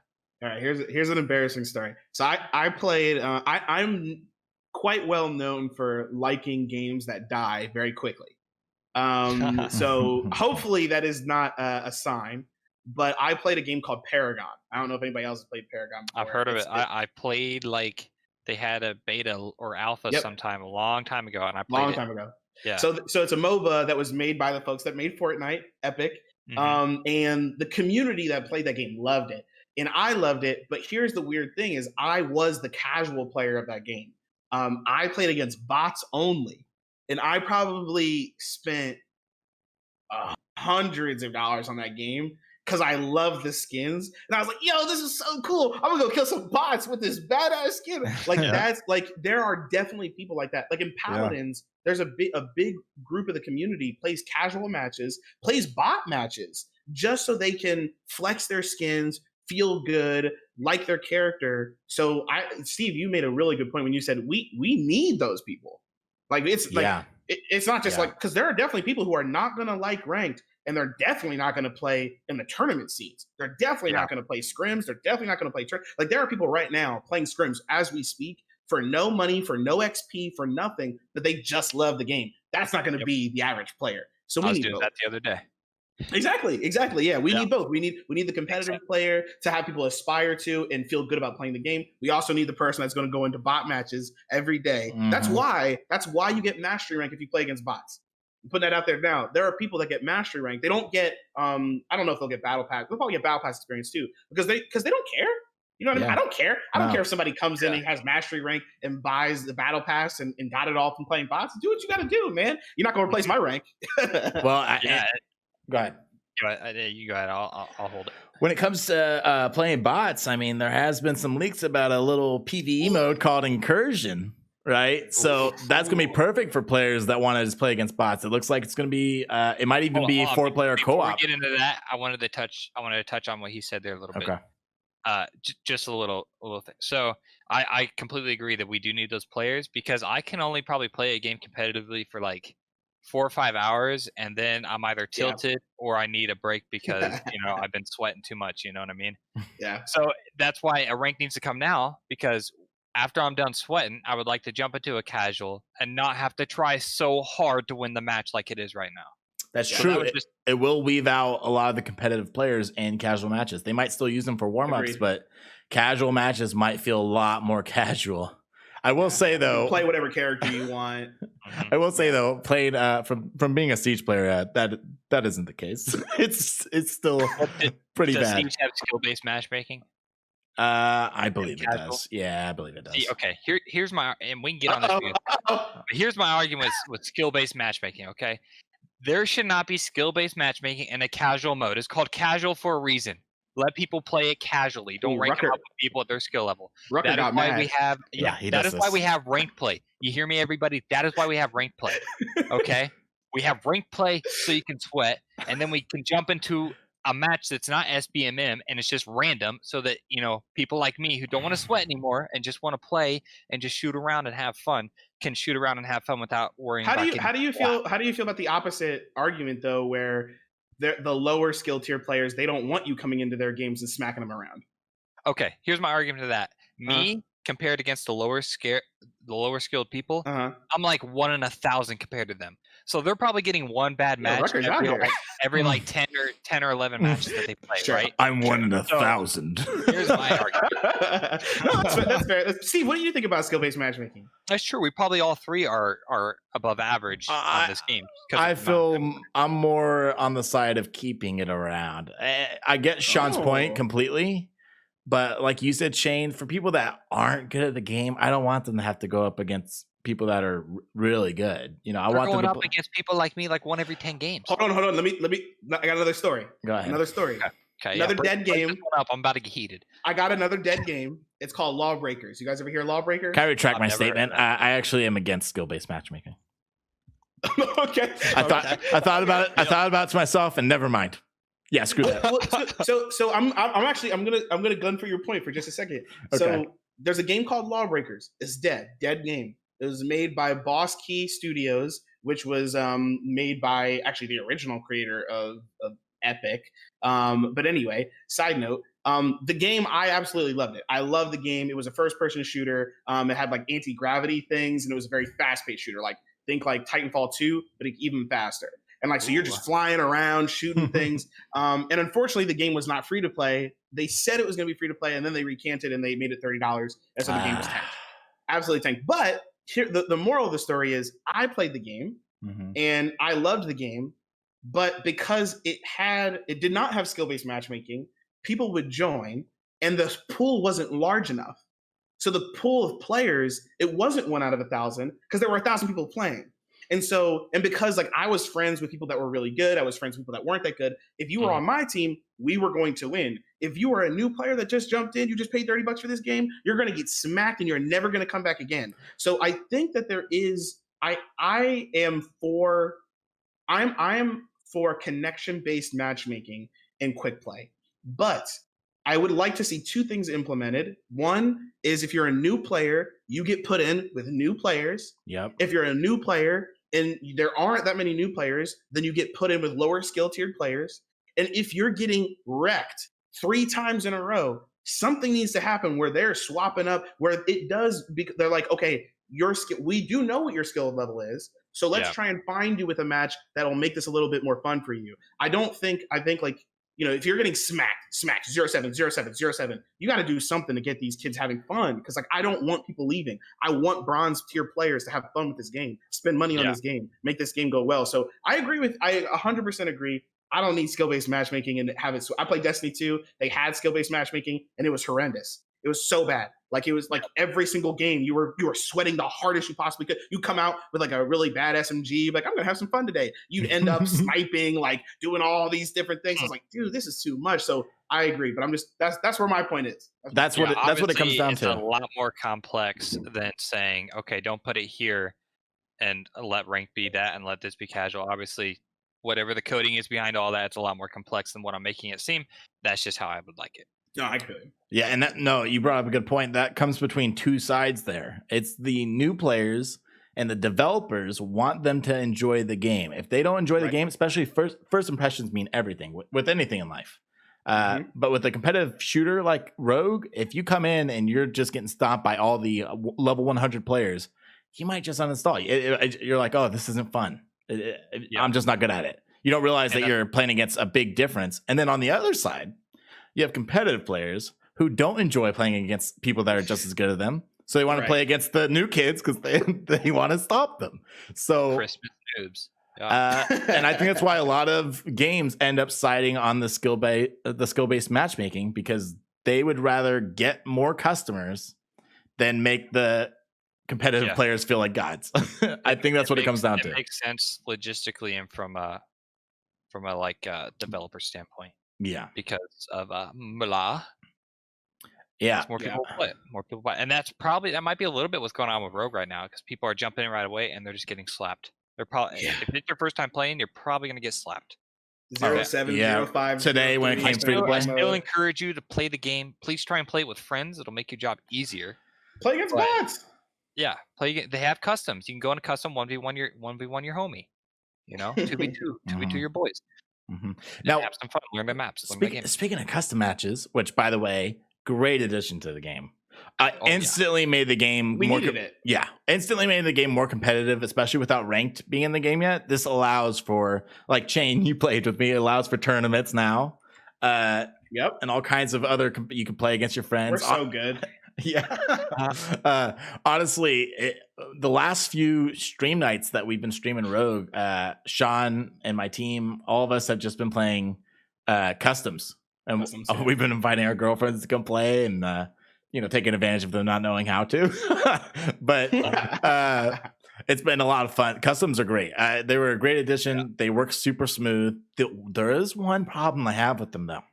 All right, here's an embarrassing story. So I played, I'm quite well known for liking games that die very quickly. So hopefully that is not a sign, but I played a game called Paragon. I don't know if anybody else has played Paragon before. I've heard of it. I played like they had a beta or alpha sometime a long time ago, and I played time ago. Yeah. So it's a MOBA that was made by the folks that made Fortnite, Epic. And the community that played that game loved it. And I loved it. But here's the weird thing is I was the casual player of that game. I played against bots only. And I probably spent hundreds of dollars on that game because I love the skins. And I was like, yo, this is so cool. I'm going to go kill some bots with this badass skin. Like that's like, there are definitely people like that. Like in Paladins, there's a big group of the community plays casual matches, plays bot matches. just so they can flex their skins, feel good, like their character. So Steve, you made a really good point when you said we need those people. Like it's like it's not just like, because there are definitely people who are not going to like ranked, and they're definitely not going to play in the tournament scenes. They're definitely not going to play scrims. They're definitely not going to play like there are people right now playing scrims as we speak for no money, for no XP, for nothing, that they just love the game. That's not going to be the average player. So we need both. That the other day. Exactly. Yeah, we need both. We need the competitive player to have people aspire to and feel good about playing the game. We also need the person that's going to go into bot matches every day. Mm-hmm. That's why you get mastery rank if you play against bots. I'm putting that out there now. There are people that get mastery rank. They don't get I don't know if they'll get battle pass. They'll probably get battle pass experience too, because they don't care. You know what I mean? I don't care. I don't care if somebody comes in and has mastery rank and buys the battle pass and got it all from playing bots. Do what you got to do, man. You're not going to replace my rank. Well, go ahead. You go ahead. I'll hold it. When it comes to playing bots, I mean, there has been some leaks about a little PvE mode called Incursion, right? So that's going to be perfect for players that want to just play against bots. It looks like it's going to be, it might even be 4-player co-op. Before we get into that, I wanted to touch on what he said there a little bit. Just a little thing. So I completely agree that we do need those players, because I can only probably play a game competitively for like 4 or 5 hours, and then I'm either tilted or I need a break because I've been sweating too much. You know what I mean? Yeah. So that's why a rank needs to come now, because after I'm done sweating, I would like to jump into a casual and not have to try so hard to win the match like it is right now. That's true. It will weave out a lot of the competitive players in casual matches. They might still use them for warm-ups, but casual matches might feel a lot more casual. I will say though, play whatever character you want. I will say though, playing from being a Siege player, that isn't the case. It's still pretty bad. Does Siege have skill-based matchmaking? I believe it does. Yeah, I believe it does. See, okay, here's my, and we can get on this together. But here's my argument with skill-based matchmaking. Okay, there should not be skill-based matchmaking in a casual mode. It's called casual for a reason. Let people play it casually. Don't rank them up with people at their skill level. Rucker that is why we have that is why we have ranked play. You hear me, everybody? That is why we have ranked play. Okay? We have ranked play so you can sweat, and then we can jump into a match that's not SBMM and it's just random, so that people like me who don't want to sweat anymore and just want to play and just shoot around and have fun can shoot around and have fun without worrying. How do you feel about the opposite argument though, where the lower skill tier players, they don't want you coming into their games and smacking them around? Okay, here's my argument to that. Me compared against the lower skilled people, I'm like 1 in 1,000 compared to them. So they're probably getting one bad match every like 10 or 11 matches that they play, right? I'm 1 in 1,000. Here's my argument. No, that's fair. Steve, what do you think about skill-based matchmaking? That's true. We probably all three are above average on this game. I feel I'm more on the side of keeping it around. I get Sean's point completely. But like you said, Shane, for people that aren't good at the game, I don't want them to have to go up against people that are really good. I want them to up against people like me, like 1 every 10 games. Hold on. Let me. I got another story. Go ahead. Another story. Okay. Another dead game. I'm about to get heated. I got another dead game. It's called Lawbreakers. You guys ever hear Lawbreakers? Can I retract my statement? I actually am against skill-based matchmaking. Okay. I thought about it. I thought about it to myself, and never mind. Yeah, screw that. So I'm gonna gun for your point for just a second. Okay. So there's a game called Lawbreakers. It's dead game. It was made by Boss Key Studios, which was made by actually the original creator of Epic. But anyway, side note, the game, I absolutely loved it. I love the game. It was a first-person shooter. It had like anti-gravity things, and it was a very fast-paced shooter. Like think like Titanfall 2, but even faster. And like, so you're just flying around, shooting things. And unfortunately, the game was not free to play. They said it was going to be free to play, and then they recanted and they made it $30. And so the game was tanked. Absolutely tanked. But here, the moral of the story is I played the game and I loved the game. But because it did not have skill-based matchmaking, people would join and the pool wasn't large enough. So the pool of players, it wasn't 1 out of 1,000 because there were 1,000 people playing. And because like I was friends with people that were really good, I was friends with people that weren't that good. If you were on my team, we were going to win. If you were a new player that just jumped in, you just paid $30 for this game, you're going to get smacked and you're never going to come back again. So I think that there is, I am for connection-based matchmaking and quick play. But I would like to see two things implemented. One is if you're a new player, you get put in with new players. Yep. If you're a new player and there aren't that many new players, then you get put in with lower skill tiered players. And if you're getting wrecked 3 times in a row, something needs to happen where they're swapping up, where it does, they're like, okay, your skill, we do know what your skill level is. So let's try and find you with a match that'll make this a little bit more fun for you. I think like, you know, if you're getting smacked 0-7, 0-7, 0-7, you got to do something to get these kids having fun. Because like, I don't want people leaving. I want bronze tier players to have fun with this game, spend money on this game, make this game go well. So I 100% agree. I don't need skill-based matchmaking and have it. So I played Destiny 2. They had skill-based matchmaking and it was horrendous. It was so bad. Like it was like every single game you were sweating the hardest you possibly could. You come out with like a really bad SMG, like I'm gonna have some fun today. You'd end up sniping, like doing all these different things. I was like, dude, this is too much. So I agree, but I'm just that's where my point is. That's what it comes down to. It's a lot more complex than saying, okay, don't put it here and let rank be that and let this be casual. Obviously, whatever the coding is behind all that, it's a lot more complex than what I'm making it seem. That's just how I would like it. No, I could. Yeah, and you brought up a good point. That comes between two sides there. It's the new players and the developers want them to enjoy the game. If they don't enjoy the game, especially first impressions mean everything with anything in life. But with a competitive shooter like Rogue, if you come in and you're just getting stopped by all the level 100 players, you might just uninstall you. You're like, oh, this isn't fun. I'm just not good at it. You don't realize that you're playing against a big difference. And then on the other side, you have competitive players who don't enjoy playing against people that are just as good as them. So they want to play against the new kids because they want to stop them. So Christmas noobs. And I think that's why a lot of games end up siding on the skill-based matchmaking, because they would rather get more customers than make the competitive players feel like gods. I think that's what it comes down to. It makes sense logistically and from a developer standpoint. Yeah, because of Mula. Yeah, more people play. More people play, and that might be a little bit what's going on with Rogue right now, because people are jumping in right away and they're just getting slapped. They're probably if it's your first time playing, you're probably going to get slapped. 0-7, 0-5 today when it came free to play. I still encourage you to play the game. Please try and play it with friends. It'll make your job easier. Play against bots. Yeah, play. They have customs. You can go into custom 1v1 your homie. You know, 2v2, 2v2 your boys. Mm-hmm. Now, have some fun. Learn the maps. Speaking of custom matches, which by the way, great addition to the game. Instantly made the game instantly made the game more competitive, especially without ranked being in the game yet. This allows for, like Chain, you played with me, it allows for tournaments now. And all kinds of other you can play against your friends. We're so good. Honestly, the last few stream nights that we've been streaming Rogue, Sean and my team, all of us have just been playing customs, and we've been inviting our girlfriends to come play and taking advantage of them not knowing how to. But it's been a lot of fun. Customs are great. They were a great addition. They work super smooth. There is one problem I have with them though.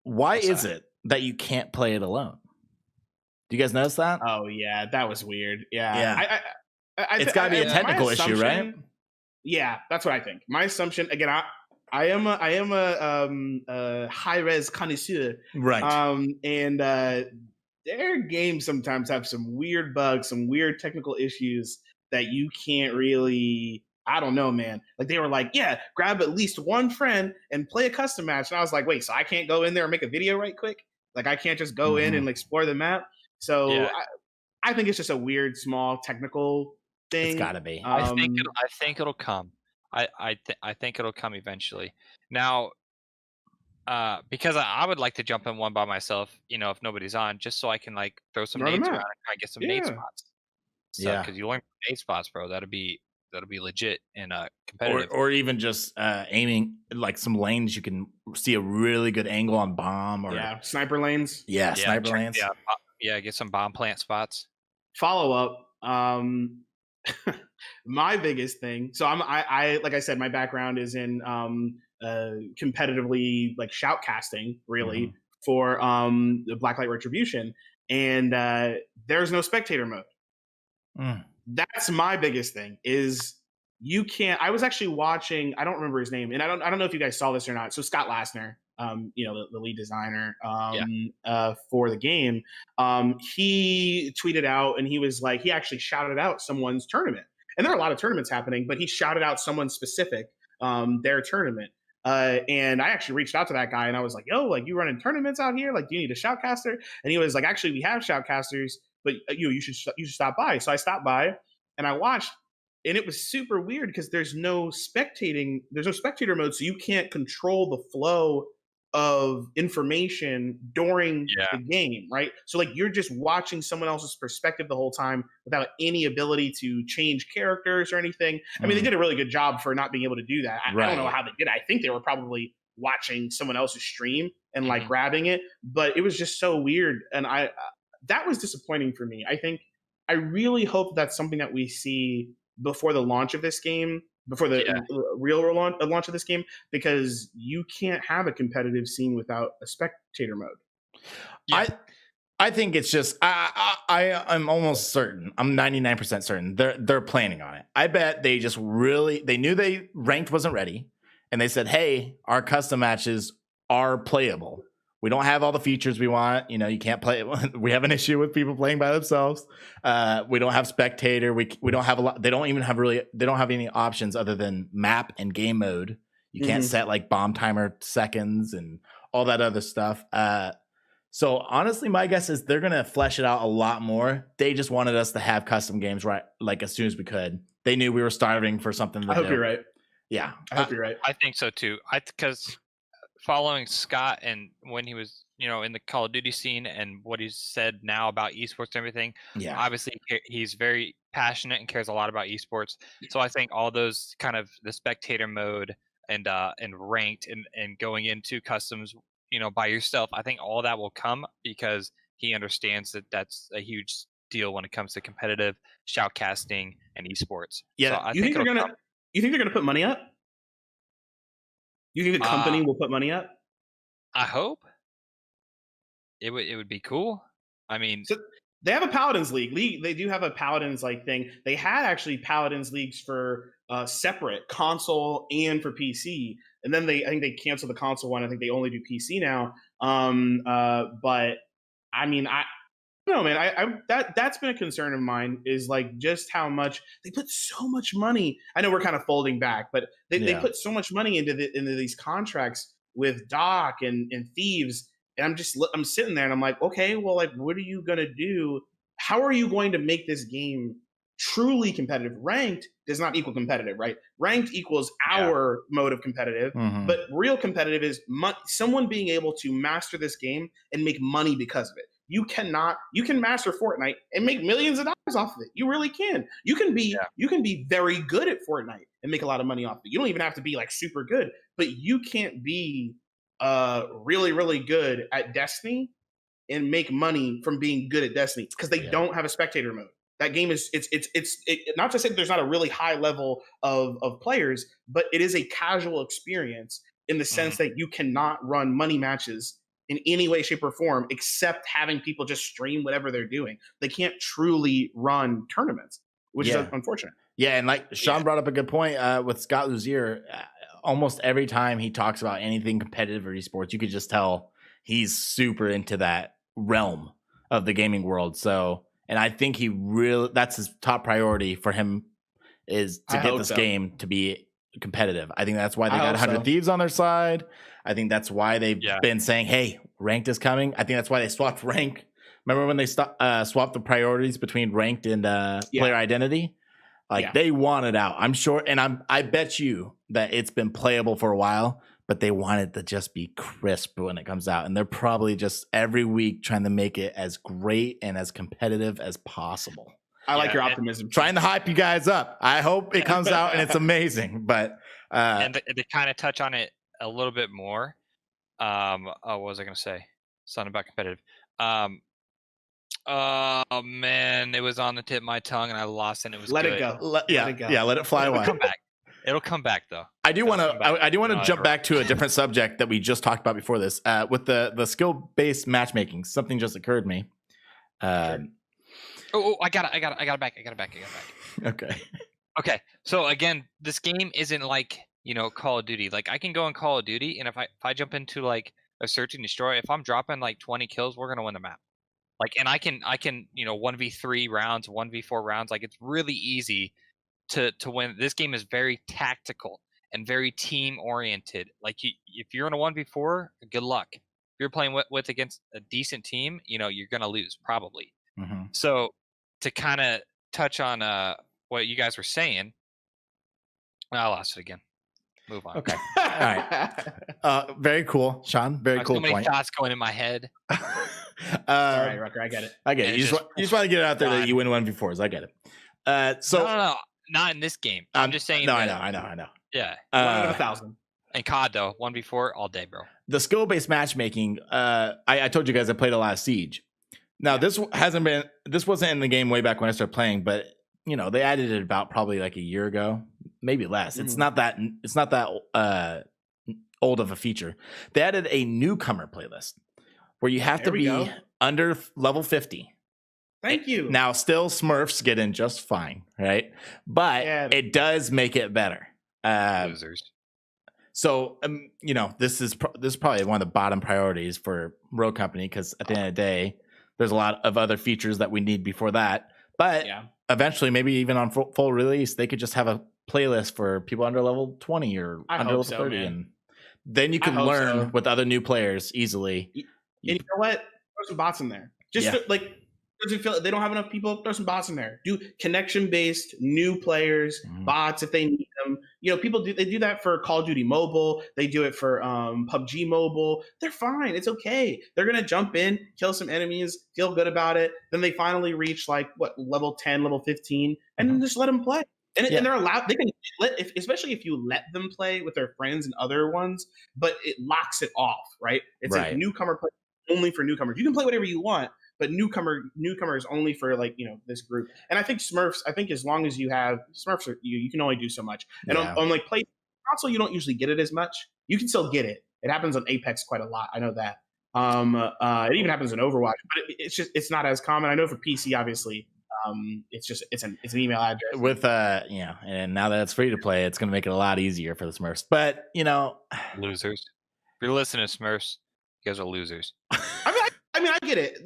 Why is it that you can't play it alone? Do you guys notice that? Oh yeah, that was weird. Yeah. It's got to be a technical issue, right? Yeah, that's what I think. My assumption, again, I am a high res connoisseur, right? And their games sometimes have some weird bugs, some weird technical issues that you can't really. I don't know, man. Like they were like, yeah, grab at least one friend and play a custom match, and I was like, wait, so I can't go in there and make a video right quick? Like I can't just go in and explore the map? So I think it's just a weird, small technical thing. It's gotta be. I think it'll come. I think it'll come eventually. Now, because I would like to jump in one by myself, if nobody's on, just so I can like throw some nades around and try and get some nade spots. So, because you learn nade spots, bro. That'll be legit in competitive. Or even just aiming like some lanes. You can see a really good angle on bomb or sniper lanes. Sniper lanes. Get some bomb plant spots. Follow up. My biggest thing. So I like I said, my background is in competitively like shoutcasting, really, for the Blacklight Retribution, and there's no spectator mode. That's my biggest thing. Is you can't. I was actually watching. I don't remember his name, and I don't know if you guys saw this or not. So Scott Lassner, the lead designer for the game, he tweeted out, and he was like, he actually shouted out someone's tournament, and there are a lot of tournaments happening, but he shouted out someone specific, their tournament. And I actually reached out to that guy, and I was like, "Yo, like, you running tournaments out here? Like, do you need a shoutcaster?" And he was like, "Actually, we have shoutcasters, but you should stop by." So I stopped by and I watched, and it was super weird because there's no spectator mode, so you can't control the flow of information during the game, right? So like you're just watching someone else's perspective the whole time without any ability to change characters or anything. I mean, they did a really good job for not being able to do that. I don't know how they did it. I think they were probably watching someone else's stream and like grabbing it, but it was just so weird. And that was disappointing for me. I really hope that's something that we see before the launch of this game, before the real launch of this game, because you can't have a competitive scene without a spectator mode. Yeah. I think it's just I'm almost certain. I'm 99% certain they're planning on it. I bet they just they knew they ranked wasn't ready, and they said, "Hey, our custom matches are playable. We don't have all the features we want. You can't play. We have an issue with people playing by themselves. We don't have spectator. We don't have a lot. They don't have any options other than map and game mode. You can't set like bomb timer seconds and all that other stuff. So honestly, my guess is they're gonna flesh it out a lot more. They just wanted us to have custom games right, like as soon as we could. They knew we were starving for something. I hope you're right. Yeah, I hope you're right. I think so too. Because following Scott and when he was, in the Call of Duty scene and what he's said now about esports and everything, obviously he's very passionate and cares a lot about esports. So I think all those kind of the spectator mode and ranked and going into customs, by yourself, I think all that will come because he understands that that's a huge deal when it comes to competitive shoutcasting and esports. Yeah, so you think they're gonna put money up? You think the company will put money up? I hope. It would be cool. I mean, so they have a Paladins League. They do have a Paladins like thing. They had actually Paladins leagues for separate console and for PC, and then I think they canceled the console one. I think they only do PC now. But I mean, I don't know, man. That's been a concern of mine, is like just how much they put so much money. I know we're kind of folding back, but they put so much money into these contracts with Doc and Thieves, and I'm sitting there and I'm like, okay, well, like, what are you gonna do? How are you going to make this game truly competitive? Ranked does not equal competitive, right? Ranked equals our mode of competitive, but real competitive is someone being able to master this game and make money because of it. You can master Fortnite and make millions of dollars off of it. You really can. You can be very good at Fortnite and make a lot of money off of it. You don't even have to be like super good, but you can't be really, really good at Destiny and make money from being good at Destiny, because they don't have a spectator mode. That game is it's not to say that there's not a really high level of players, but it is a casual experience in the sense that you cannot run money matches in any way, shape, or form, except having people just stream whatever they're doing. They can't truly run tournaments, which is unfortunate. Yeah, and like Sean brought up a good point with Scott Luzier. Almost every time he talks about anything competitive or esports, you could just tell he's super into that realm of the gaming world. So, and I think that's his top priority for him, is to get this game to be competitive. I think that's why they got 100 Thieves on their side. I think that's why they've been saying, hey, ranked is coming. I think that's why they swapped rank. Remember when they swapped the priorities between ranked and player identity? They want it out. I'm sure, and I bet you that it's been playable for a while, but they want it to just be crisp when it comes out. And they're probably just every week trying to make it as great and as competitive as possible. I like your optimism. Trying to hype you guys up. I hope it comes out and it's amazing. But and they kind of touch on it a little bit more. What was I going to say? Something about competitive. Oh man, it was on the tip of my tongue and I lost it. And it was let good. it go. Let it fly away. It'll come back though. I do want to jump back to a different subject that we just talked about before this. With the skill based matchmaking, something just occurred to me. I got it back. Okay. Okay, so again, this game isn't like, Call of Duty. Like, I can go in Call of Duty, and if I jump into like a search and destroy, if I'm dropping like 20 kills, we're gonna win the map. Like, and I can 1v3 rounds, 1v4 rounds. Like, it's really easy to win. This game is very tactical and very team oriented. Like, if you're in a 1v4, good luck. If you're playing with against a decent team, you're gonna lose probably. Mm-hmm. So to kind of touch on what you guys were saying, I lost it again. Move on. Okay. All right. Very cool, Sean. Very cool. So many point. thoughts going in my head. All right, Rucker, I get it. I get it. You just want to get it out there that you win 1v4s. I get it. So no, not in this game. I'm just saying. No, I know. Yeah. 1 out of 1,000. And COD though, 1v4 all day, bro. The skill-based matchmaking. I told you guys I played a lot of Siege. Now this wasn't in the game way back when I started playing, but they added it about probably like a year ago, maybe less. It's not that old of a feature. They added a newcomer playlist where you have to be under level 50. Thank you. Now, still Smurfs get in just fine, right? But it does make it better. Losers. So, this is probably one of the bottom priorities for Rogue Company, because at the end of the day, there's a lot of other features that we need before that. But eventually, maybe even on full release, they could just have a playlist for people under level 20 or under level 30. Man. And then you can learn with other new players easily. And you know what? Throw some bots in there. Just doesn't feel they don't have enough people. Throw some bots in there. Do connection-based new players, bots if they need them. People do that for Call of Duty Mobile. They do it for PUBG Mobile. They're fine. It's okay. They're gonna jump in, kill some enemies, feel good about it. Then they finally reach level 10, level 15, and then just let them play. And they're allowed. They can especially if you let them play with their friends and other ones. But it locks it off, right? It's a newcomer play only for newcomers. You can play whatever you want. But newcomers only for this group. And I think Smurfs. I think as long as you have Smurfs, you can only do so much. And on play console, you don't usually get it as much. You can still get it. It happens on Apex quite a lot. I know that. It even happens in Overwatch, but it's not as common. I know for PC, obviously, it's an email address with and now that it's free to play, it's going to make it a lot easier for the Smurfs. But losers. If you're listening to Smurfs, you guys are losers. I mean, I get it.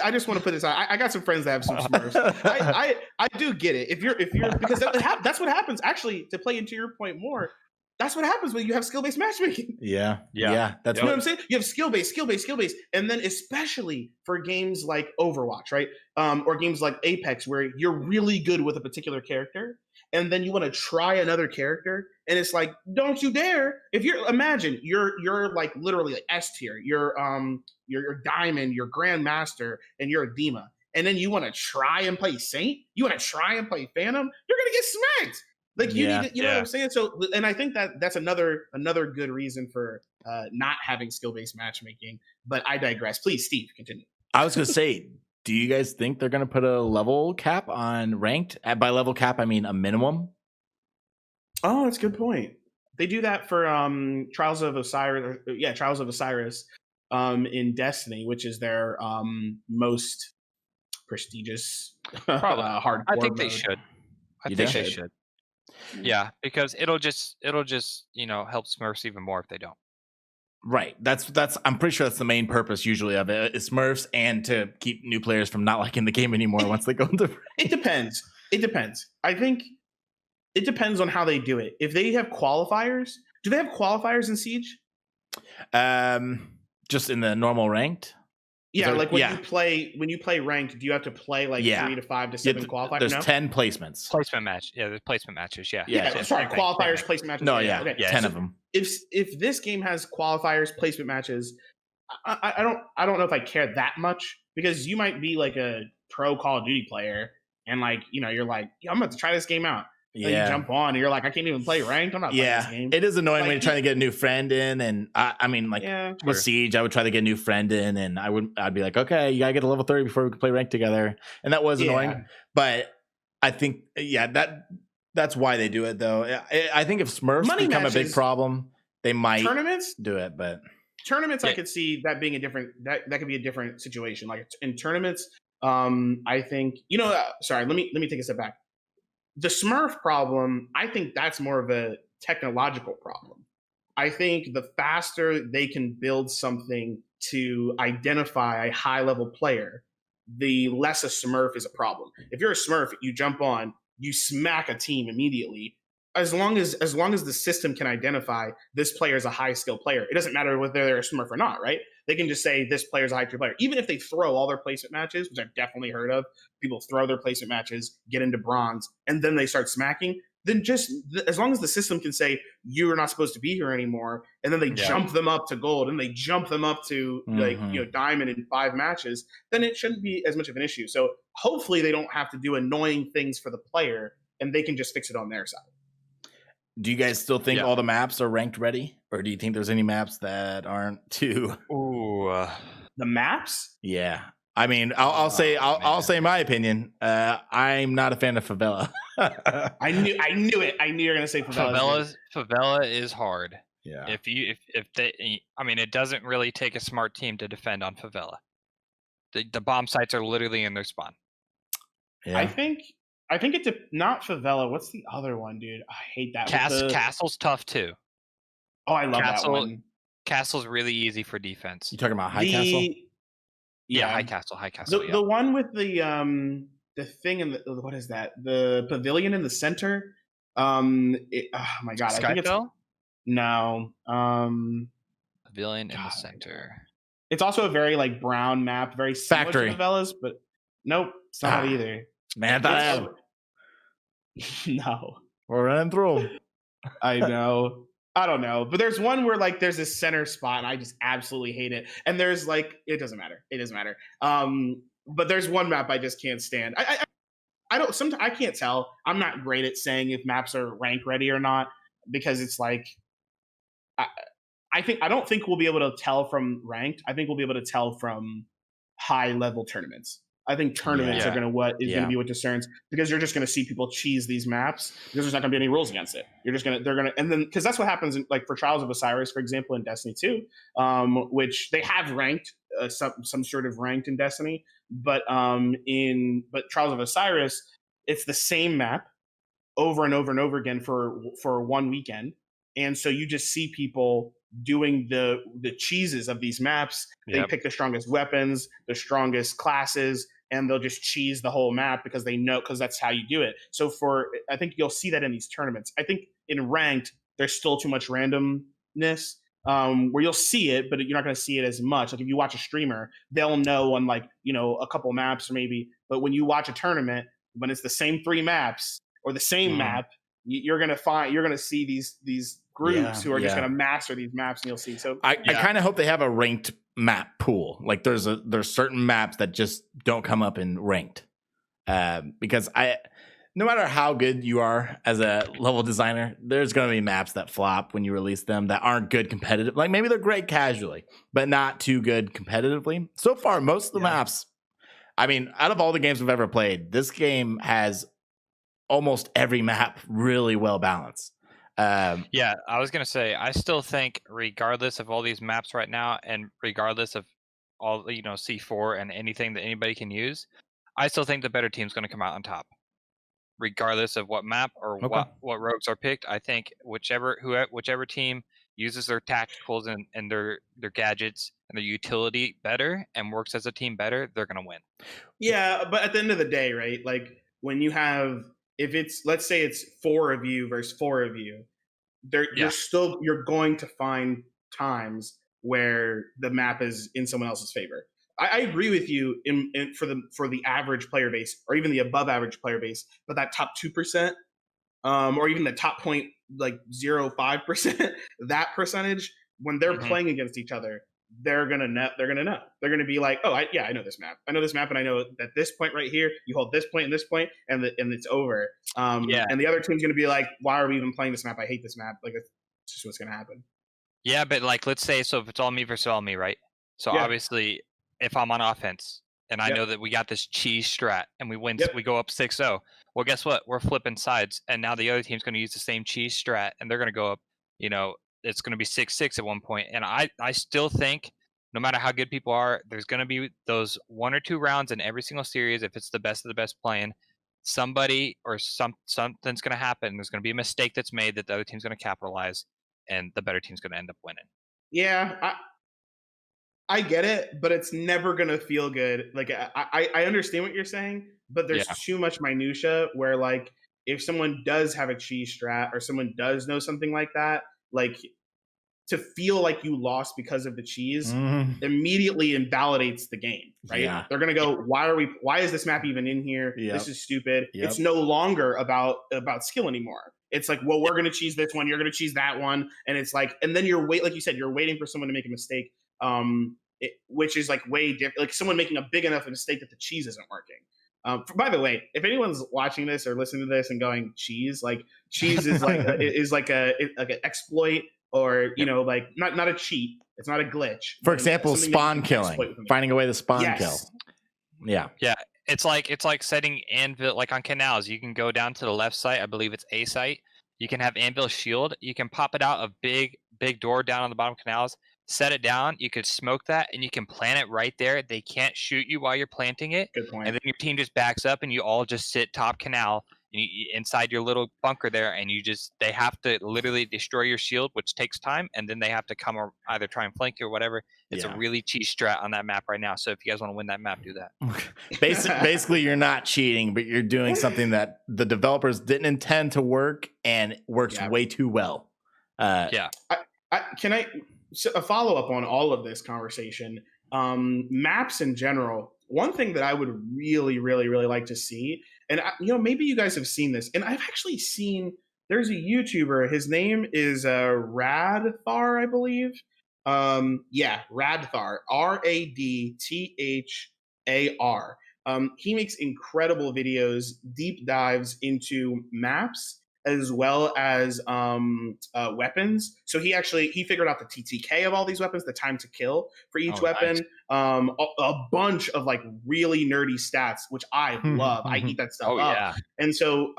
I just want to put this out. I got some friends that have some Smurfs. I do get it. If you're because that's what happens. Actually, to play into your point more, that's what happens when you have skill-based matchmaking. Yeah. That's what I'm saying. You have skill-based, and then especially for games like Overwatch, right? Or games like Apex, where you're really good with a particular character, and then you want to try another character, and it's like, don't you dare! If imagine you're like literally like S tier, you're Diamond, you're Grandmaster, and you're a Dima, and then you want to try and play Saint, you want to try and play Phantom, you're gonna get smacked. Like you need to, you know what I'm saying? So, and I think that's another good reason for not having skill-based matchmaking. But I digress. Please, Steve, continue. I was gonna say, do you guys think they're gonna put a level cap on ranked? By level cap, I mean a minimum. Oh, that's a good point. They do that for Trials of Osiris. Trials of Osiris in Destiny, which is their most prestigious hardcore. I think they should. I think they should. Yeah, because it'll just help Smurfs even more if they don't. Right. That's I'm pretty sure that's the main purpose usually of it, is Smurfs, and to keep new players from not liking the game anymore once they go into. It depends. I think it depends on how they do it. If they have qualifiers, do they have qualifiers in Siege? Just in the normal ranked. Yeah, like when you play ranked, do you have to play 3 to 5 to 7 qualifiers? There's 10 placements. Placement match. Yeah, there's placement matches. Yeah. Sorry, qualifiers, placement matches. No, okay. 10 of them. If this game has qualifiers, placement matches, I don't know if I care that much, because you might be like a pro Call of Duty player and you're like, I'm about to try this game out. And you jump on and you're like, I can't even play ranked. I'm not playing this game. It is annoying when you're trying to get a new friend in, and with Siege, I would try to get a new friend in, and I'd be like, okay, you gotta get to level 30 before we can play ranked together, and that was annoying. But I think that's why they do it, though. I think if Smurfs become a big problem, they might do it. But tournaments, I could see that being that could be a different situation. Like in tournaments, I think sorry, let me take a step back. the Smurf problem, I think that's more of a technological problem. I think the faster they can build something to identify a high-level player, the less a Smurf is a problem. If you're a Smurf, you jump on, you smack a team immediately. As long as the system can identify this player is a high-skill player, it doesn't matter whether they're a Smurf or not, right? They can just say this player's a high-tier player. Even if they throw all their placement matches, which I've definitely heard of, people throw their placement matches, get into bronze, and then they start smacking, then just as long as the system can say you're not supposed to be here anymore, and then they jump them up to gold and they jump them up to diamond in 5 matches, then it shouldn't be as much of an issue. So hopefully they don't have to do annoying things for the player and they can just fix it on their side. Do you guys still think all the maps are ranked ready, or do you think there's any maps that aren't too? Ooh, the maps? Yeah. I mean, I'll say my opinion. I'm not a fan of Favela. I knew it. I knew you were gonna say Favela. Favela is hard. Yeah. If they, I mean, it doesn't really take a smart team to defend on Favela. The bomb sites are literally in their spawn. Yeah. I think it's not Favela. What's the other one, dude? I hate that. Castle's tough too. Oh, I love that one. Castle's really easy for defense. You talking about High Castle? Yeah, High Castle. The one with the thing in the, what is that? The pavilion in the center. Oh my god, I think it's no. Pavilion in the center. It's also a very like brown map, very similar to Favelas, but nope, it's not either. Man, no. We're running through them. I know. I don't know. But there's one where like there's this center spot and I just absolutely hate it. And there's like, it doesn't matter. But there's one map I just can't stand. I can't tell. I'm not great at saying if maps are rank ready or not, because it's like, I don't think we'll be able to tell from ranked. I think we'll be able to tell from high level tournaments. I think tournaments are going to be what discerns, because you're just going to see people cheese these maps because there's not going to be any rules against it. And then because that's what happens in, like for Trials of Osiris, for example, in Destiny 2, which they have ranked some sort of ranked in Destiny, but Trials of Osiris, it's the same map over and over and over again for one weekend, and so you just see people doing the cheeses of these maps. They pick the strongest weapons, the strongest classes, and they'll just cheese the whole map because they know, because that's how you do it. So I think you'll see that in these tournaments. I think in ranked, there's still too much randomness where you'll see it, but you're not going to see it as much. Like if you watch a streamer, they'll know on like, a couple maps maybe, but when you watch a tournament, when it's the same 3 maps or the same map, you're going to see these groups who are just going to master these maps, and you'll see. So I kind of hope they have a ranked map pool. Like there's certain maps that just don't come up in ranked, because no matter how good you are as a level designer, there's going to be maps that flop when you release them that aren't good competitive. Like maybe they're great casually, but not too good competitively. So far, most of the maps, I mean, out of all the games we've ever played, this game has almost every map really well balanced. I was going to say, I still think regardless of all these maps right now, and regardless of all, C4 and anything that anybody can use, I still think the better team's going to come out on top. Regardless of what map or what rogues are picked, I think whichever team uses their tacticals and their gadgets and their utility better and works as a team better, they're going to win. Yeah, but at the end of the day, right, like when you have, if it's, let's say it's 4 of you versus 4 of you, you're going to find times where the map is in someone else's favor. I agree with you for the average player base, or even the above average player base, but that top 2%, or even the top 0.05%, that percentage, when they're playing against each other, they're gonna know. They're gonna be like, oh, I know this map. I know this map, and I know that this point right here, you hold this point and this point, and it's over. And the other team's gonna be like, why are we even playing this map? I hate this map. Like, it's just what's gonna happen. Yeah, but like, let's say, so if it's all me versus all me, right? So obviously, if I'm on offense and I know that we got this cheese strat and we win, we go up 6-0. Well, guess what? We're flipping sides, and now the other team's going to use the same cheese strat, and they're going to go up. It's going to be 6-6 at one point. And I still think, no matter how good people are, there's going to be those 1 or 2 rounds in every single series. If it's the best of the best playing, somebody or something's going to happen. There's going to be a mistake that's made that the other team's going to capitalize, and the better team's going to end up winning. Yeah, I get it, but it's never going to feel good. Like, I understand what you're saying, but there's too much minutia where, like, if someone does have a cheese strat or someone does know something like that, like, to feel like you lost because of the cheese immediately invalidates the game, right? Yeah. They're going to go, why is this map even in here? Yep. This is stupid. Yep. It's no longer about skill anymore. It's like, well, we're going to cheese this one. You're going to cheese that one. And it's like, and then like you said, you're waiting for someone to make a mistake, which is like way different. Like someone making a big enough mistake that the cheese isn't working. By the way, if anyone's watching this or listening to this and going cheese is like is like an exploit, or like not a cheat. It's not a glitch. For example, spawn killing, finding a way to spawn kill. Yeah. It's like setting anvil, like on canals. You can go down to the left side. I believe it's A site. You can have anvil shield. You can pop it out a big door down on the bottom canals. Set it down. You could smoke that, and you can plant it right there. They can't shoot you while you're planting it. Good point. And then your team just backs up, and you all just sit top canal inside your little bunker there, and they have to literally destroy your shield, which takes time, and then they have to come or either try and flank you or whatever. It's a really cheese strat on that map right now. So if you guys want to win that map, do that. Basically, you're not cheating, but you're doing something that the developers didn't intend to work, and works way too well. Can I a follow up on all of this conversation? Maps in general. One thing that I would really, really, really like to see, and maybe you guys have seen this, and I've actually seen. There's a YouTuber. His name is Radthar, I believe. Radthar. Radthar. He makes incredible videos, deep dives into maps as well as weapons. So he figured out the TTK of all these weapons, the time to kill for each weapon. Nice. A bunch of like really nerdy stats, which I love. I eat that stuff up. Yeah. And so,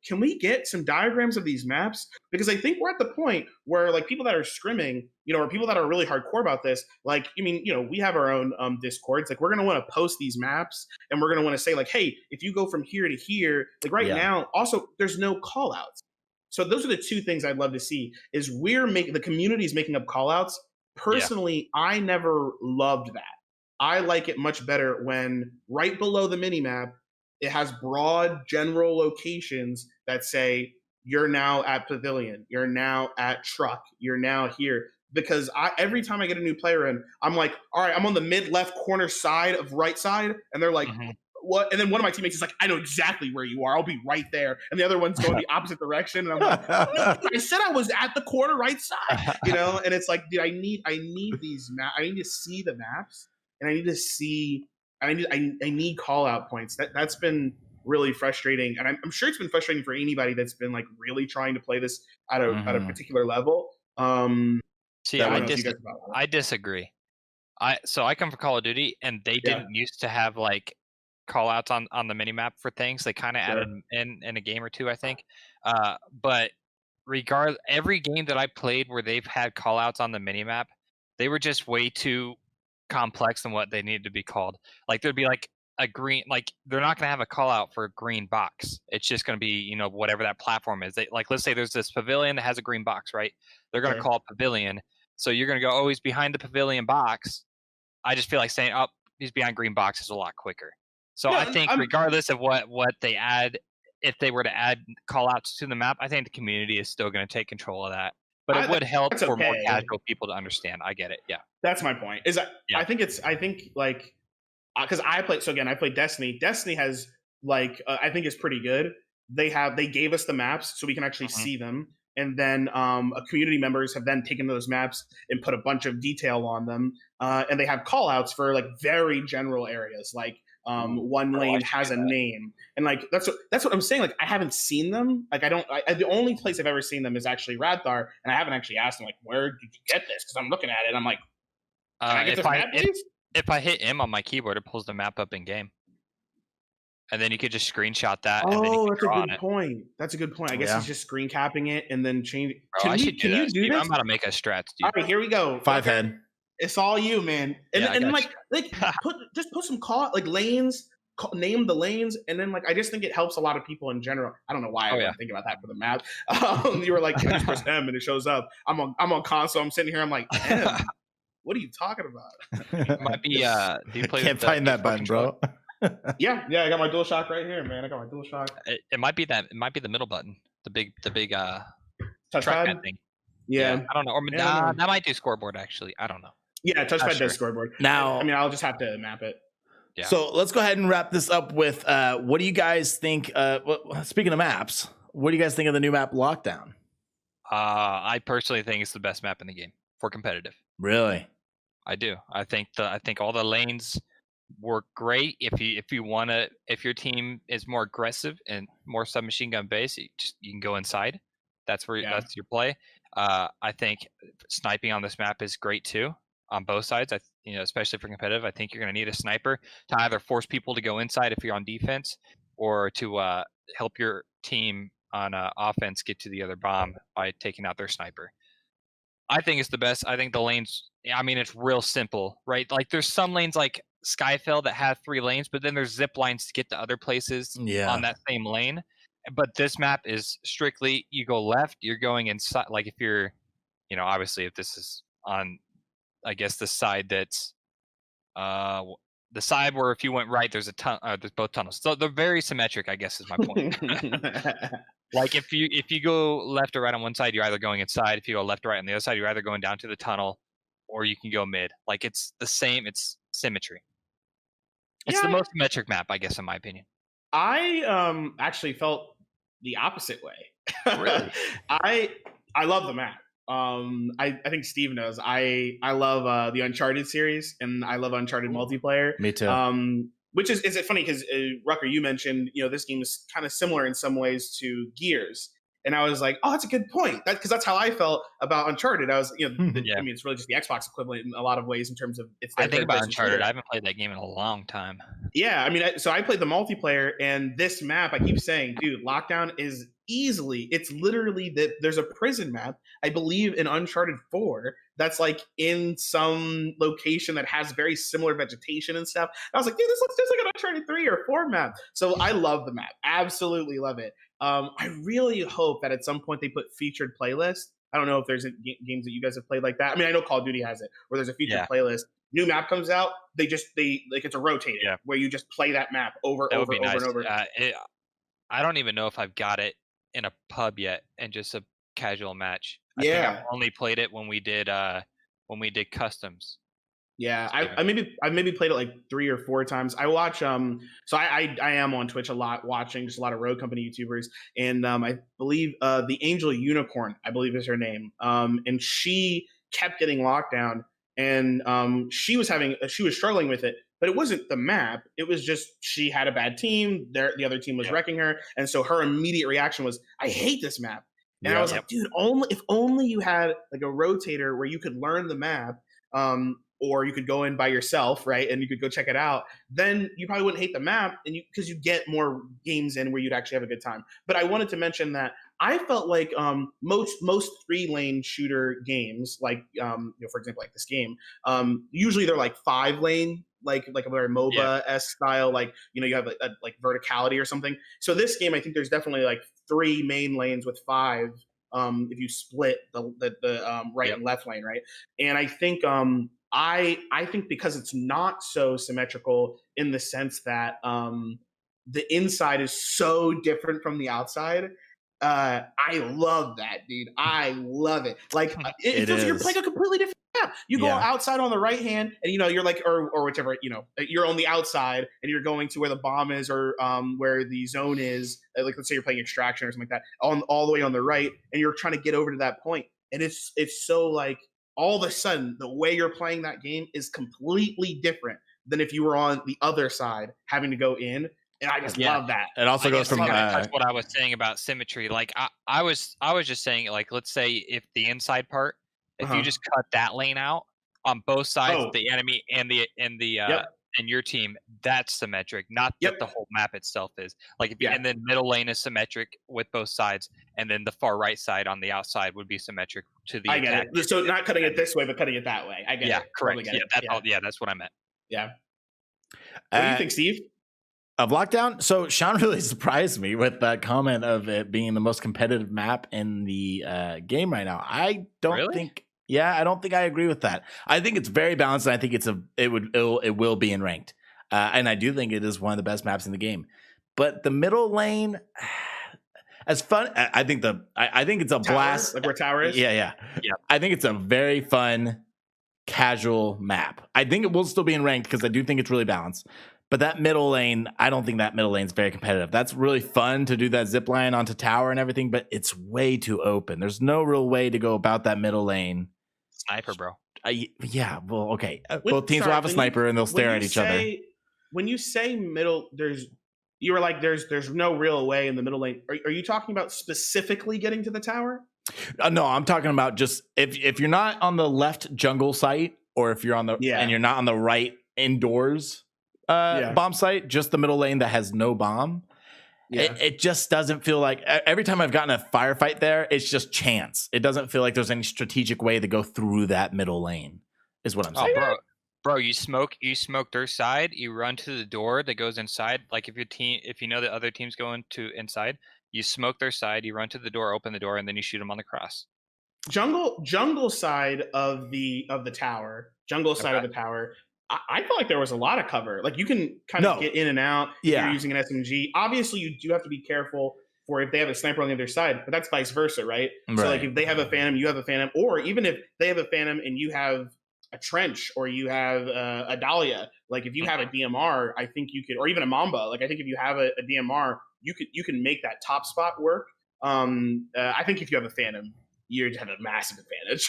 can we get some diagrams of these maps? Because I think we're at the point where like people that are scrimming, or people that are really hardcore about this, like, we have our own Discords. Like, we're going to want to post these maps, and we're going to want to say like, hey, if you go from here to here, like now, also there's no call outs. So those are the two things I'd love to see is the community is making up call outs. Personally, I never loved that. I like it much better when right below the minimap, it has broad general locations that say, you're now at Pavilion, you're now at Truck, you're now here. Because every time I get a new player in, I'm like, all right, I'm on the mid-left corner side of right side. And they're like, what? And then one of my teammates is like, I know exactly where you are. I'll be right there. And the other one's going the opposite direction. And I'm like, no, I said I was at the corner right side, And it's like, dude, I need these maps. I need to see the maps, and I need to see. I need call out points. That's been really frustrating, and I'm sure it's been frustrating for anybody that's been like really trying to play this at a particular level. See, I disagree. So I come from Call of Duty, and they didn't used to have like call outs on the minimap for things. They kind of added in a game or two, I think. But every game that I played where they've had call outs on the minimap, they were just way too complex than what they needed to be called. Like there'd be like a green, like they're not going to have a call out for a green box. It's just going to be, whatever that platform is. Let's say there's this pavilion that has a green box, right? They're going to call it pavilion. So you're going to go, oh, he's behind the pavilion box. I just feel like saying, oh, he's behind green box is a lot quicker. So I think regardless of what they add, if they were to add call outs to the map, I think the community is still going to take control of that. But it would help for more casual people to understand. I get it. Yeah. That's my point. I think like, because I played Destiny. Destiny has like, I think it's pretty good. They gave us the maps so we can actually see them. And then community members have then taken those maps and put a bunch of detail on them. And they have call outs for like very general areas, like one lane has a name. And like, that's what I'm saying. Like, I haven't seen them. Like, the only place I've ever seen them is actually Radthar. And I haven't actually asked him, like, where did you get this? Because I'm looking at it and I'm like, can I get this map, please? If I hit M on my keyboard, it pulls the map up in game. And then you could just screenshot that. Oh, that's a good point. That's a good point. I guess he's just screen capping it and then change it. Can you do this? I'm about to make a strat, dude. All right, here we go. 5 head. It's all you, man. And like put some call like lanes. name the lanes, and then like I just think it helps a lot of people in general. I don't know why I didn't think about that for the map. You were like, I just press M and it shows up. I'm on console. I'm sitting here. I'm like, M. What are you talking about? It might be. Do you play? Can't find that button, bro. yeah. I got my DualShock right here, man. I got my DualShock. It might be that. It might be the middle button. The big touchpad thing. Yeah. I don't know. Or that might do scoreboard actually. I don't know. Yeah, touchpad does scoreboard. Now, I mean, I'll just have to map it. Yeah. So let's go ahead and wrap this up with what do you guys think? Speaking of maps, what do you guys think of the new map Lockdown? I personally think it's the best map in the game for competitive. Really? I do. I think all the lanes work great. If your team is more aggressive and more submachine gun based, you can go inside. That's that's your play. I think sniping on this map is great too on both sides. Especially for competitive, I think you're going to need a sniper to either force people to go inside if you're on defense, or to help your team on offense get to the other bomb by taking out their sniper. I think it's the best. I think the lanes, I mean, it's real simple, right? Like there's some lanes like Skyfell that have 3 lanes, but then there's zip lines to get to other places on that same lane. But this map is strictly, you go left, you're going inside. Like if you're, obviously if this is on, I guess the side that's, the side where if you went right, there's there's both tunnels. So they're very symmetric, I guess is my point. Like if you go left or right on one side, you're either going inside. If you go left or right on the other side, you're either going down to the tunnel, or you can go mid. Like it's the same. It's symmetry. It's the most symmetric map, I guess, in my opinion. I actually felt the opposite way. Really? I love the map. I think Steve knows. I love the Uncharted series, and I love Uncharted multiplayer. Me too. Which is it funny because Rucker, you mentioned this game is kind of similar in some ways to Gears, and I was like, oh, that's a good point. Because that's how I felt about Uncharted. I was, I mean, it's really just the Xbox equivalent in a lot of ways in terms of it's. I think about Uncharted. I haven't played that game in a long time. Yeah, I mean, so I played the multiplayer, and this map, I keep saying, dude, Lockdown is it's literally that there's a prison map, I believe, in Uncharted 4 that's like in some location that has very similar vegetation and stuff. And I was like, dude, this looks just like an Uncharted 3 or 4 map. So I love the map. Absolutely love it. I really hope that at some point they put featured playlists. I don't know if there's games that you guys have played like that. I mean, I know Call of Duty has it, where there's a featured playlist. New map comes out, they like it's a rotated where you just play that map over and over. I don't even know if I've got it in a pub yet, and just a casual match. I think I've only played it when we did customs. Yeah, I maybe played it like 3 or 4 times. I watch so I am on Twitch a lot, watching just a lot of Road Company YouTubers, and I believe the Angel Unicorn, I believe is her name, and she kept getting Lockdown, and she was struggling with it. But it wasn't the map. It was just she had a bad team. The other team was wrecking her. And so her immediate reaction was, I hate this map. And I was like, dude, if only you had like a rotator where you could learn the map, or you could go in by yourself, right? And you could go check it out. Then you probably wouldn't hate the map, and because you get more games in where you'd actually have a good time. But I wanted to mention that I felt like most 3-lane shooter games, like for example, like this game, usually they're like 5-lane. Like a very MOBA-esque style, like you have like verticality or something. So this game, I think there's definitely like 3 main lanes with 5. If you split the right and left lane, right? And I think I think because it's not so symmetrical in the sense that the inside is so different from the outside. I love that, dude. I love it. Like it feels like you're playing a completely different map. You go outside on the right hand, and you're like, or whichever, you're on the outside, and you're going to where the bomb is, or where the zone is. Like let's say you're playing Extraction or something like that, all the way on the right, and you're trying to get over to that point. And it's so like all of a sudden the way you're playing that game is completely different than if you were on the other side having to go in. And I just love that. It also goes from that's what I was saying about symmetry. Like I was just saying, like, let's say if the inside part, if you just cut that lane out on both sides, the enemy and your team, that's symmetric. Not that the whole map itself is. Like if and then middle lane is symmetric with both sides, and then the far right side on the outside would be symmetric to the attack. Get it. So not cutting it this way, but cutting it that way. I get it. Correct. That's what I meant. Yeah. What do you think, Steve? Of Lockdown? So Sean really surprised me with that comment of it being the most competitive map in the game right now. I don't think I don't think I agree with that. I think it's very balanced, and I think it will be in ranked. And I do think it is one of the best maps in the game. But the middle lane, as fun, I think it's a blast. Like where tower is? Yeah. I think it's a very fun, casual map. I think it will still be in ranked because I do think it's really balanced. But that middle lane, I don't think that middle lane is very competitive. That's really fun to do that zip line onto tower and everything, but it's way too open. There's no real way to go about that middle lane. Sniper, bro. Yeah, well, okay. Both teams will have a sniper and they'll stare at each other. When you say middle, you were like, there's no real way in the middle lane. Are you talking about specifically getting to the tower? No, I'm talking about just if you're not on the left jungle site, or if you're on the and you're not on the right indoors bomb site, just the middle lane that has no bomb. It just doesn't feel like, every time I've gotten a firefight there, it's just chance. It doesn't feel like there's any strategic way to go through that middle lane, is what I'm saying. Bro, you smoke their side, you run to the door that goes inside. Like if you know the other team's going to inside, you smoke their side, you run to the door, open the door, and then you shoot them on the cross. Jungle side of the tower. Of the tower. I felt like there was a lot of cover. Like you can kind of get in and out. You're using an SMG. Obviously, you do have to be careful for if they have a sniper on the other side, but that's vice versa, right? So like if they have a Phantom, you have a Phantom, or even if they have a Phantom and you have a Trench or you have a Dahlia, like if you have a DMR, I think you could, or even a Mamba. Like I think if you have a DMR, you can make that top spot work. I think if you have a Phantom, you have a massive advantage.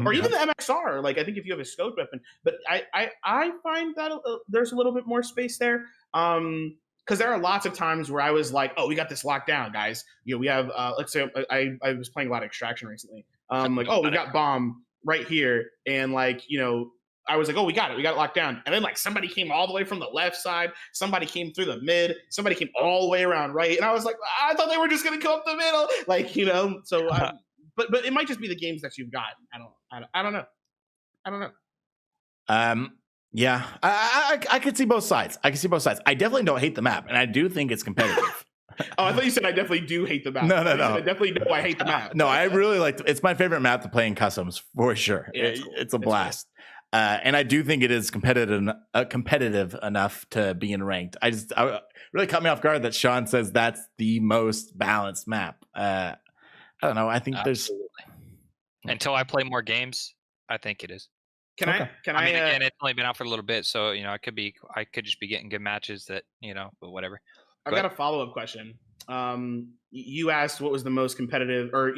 Or even the MXR. Like I think if you have a scoped weapon, but I find that there's a little bit more space there. Because there are lots of times where I was like, oh, we got this locked down, guys. We have let's say I was playing a lot of Extraction recently. Like, oh, we got bomb right here, and like I was like, oh, we got it locked down. And then like somebody came all the way from the left side, somebody came through the mid, somebody came all the way around right, and I was like, I thought they were just gonna go up the middle, like So, but it might just be the games that you've gotten. I don't know. Yeah, I could see both sides. I definitely don't hate the map, and I do think it's competitive. Oh, I thought you said I definitely do hate the map. No. I definitely know I hate the map. No, I really like it's my favorite map to play in customs for sure. Yeah, it's a blast. And I do think it is competitive enough to be in ranked. I really caught me off guard that Sean says that's the most balanced map. I don't know. I think there's until I play more games, I think it is. Can I? Again, it's only been out for a little bit, so I could just be getting good matches that but whatever. I've got a follow-up question. You asked what was the most competitive, or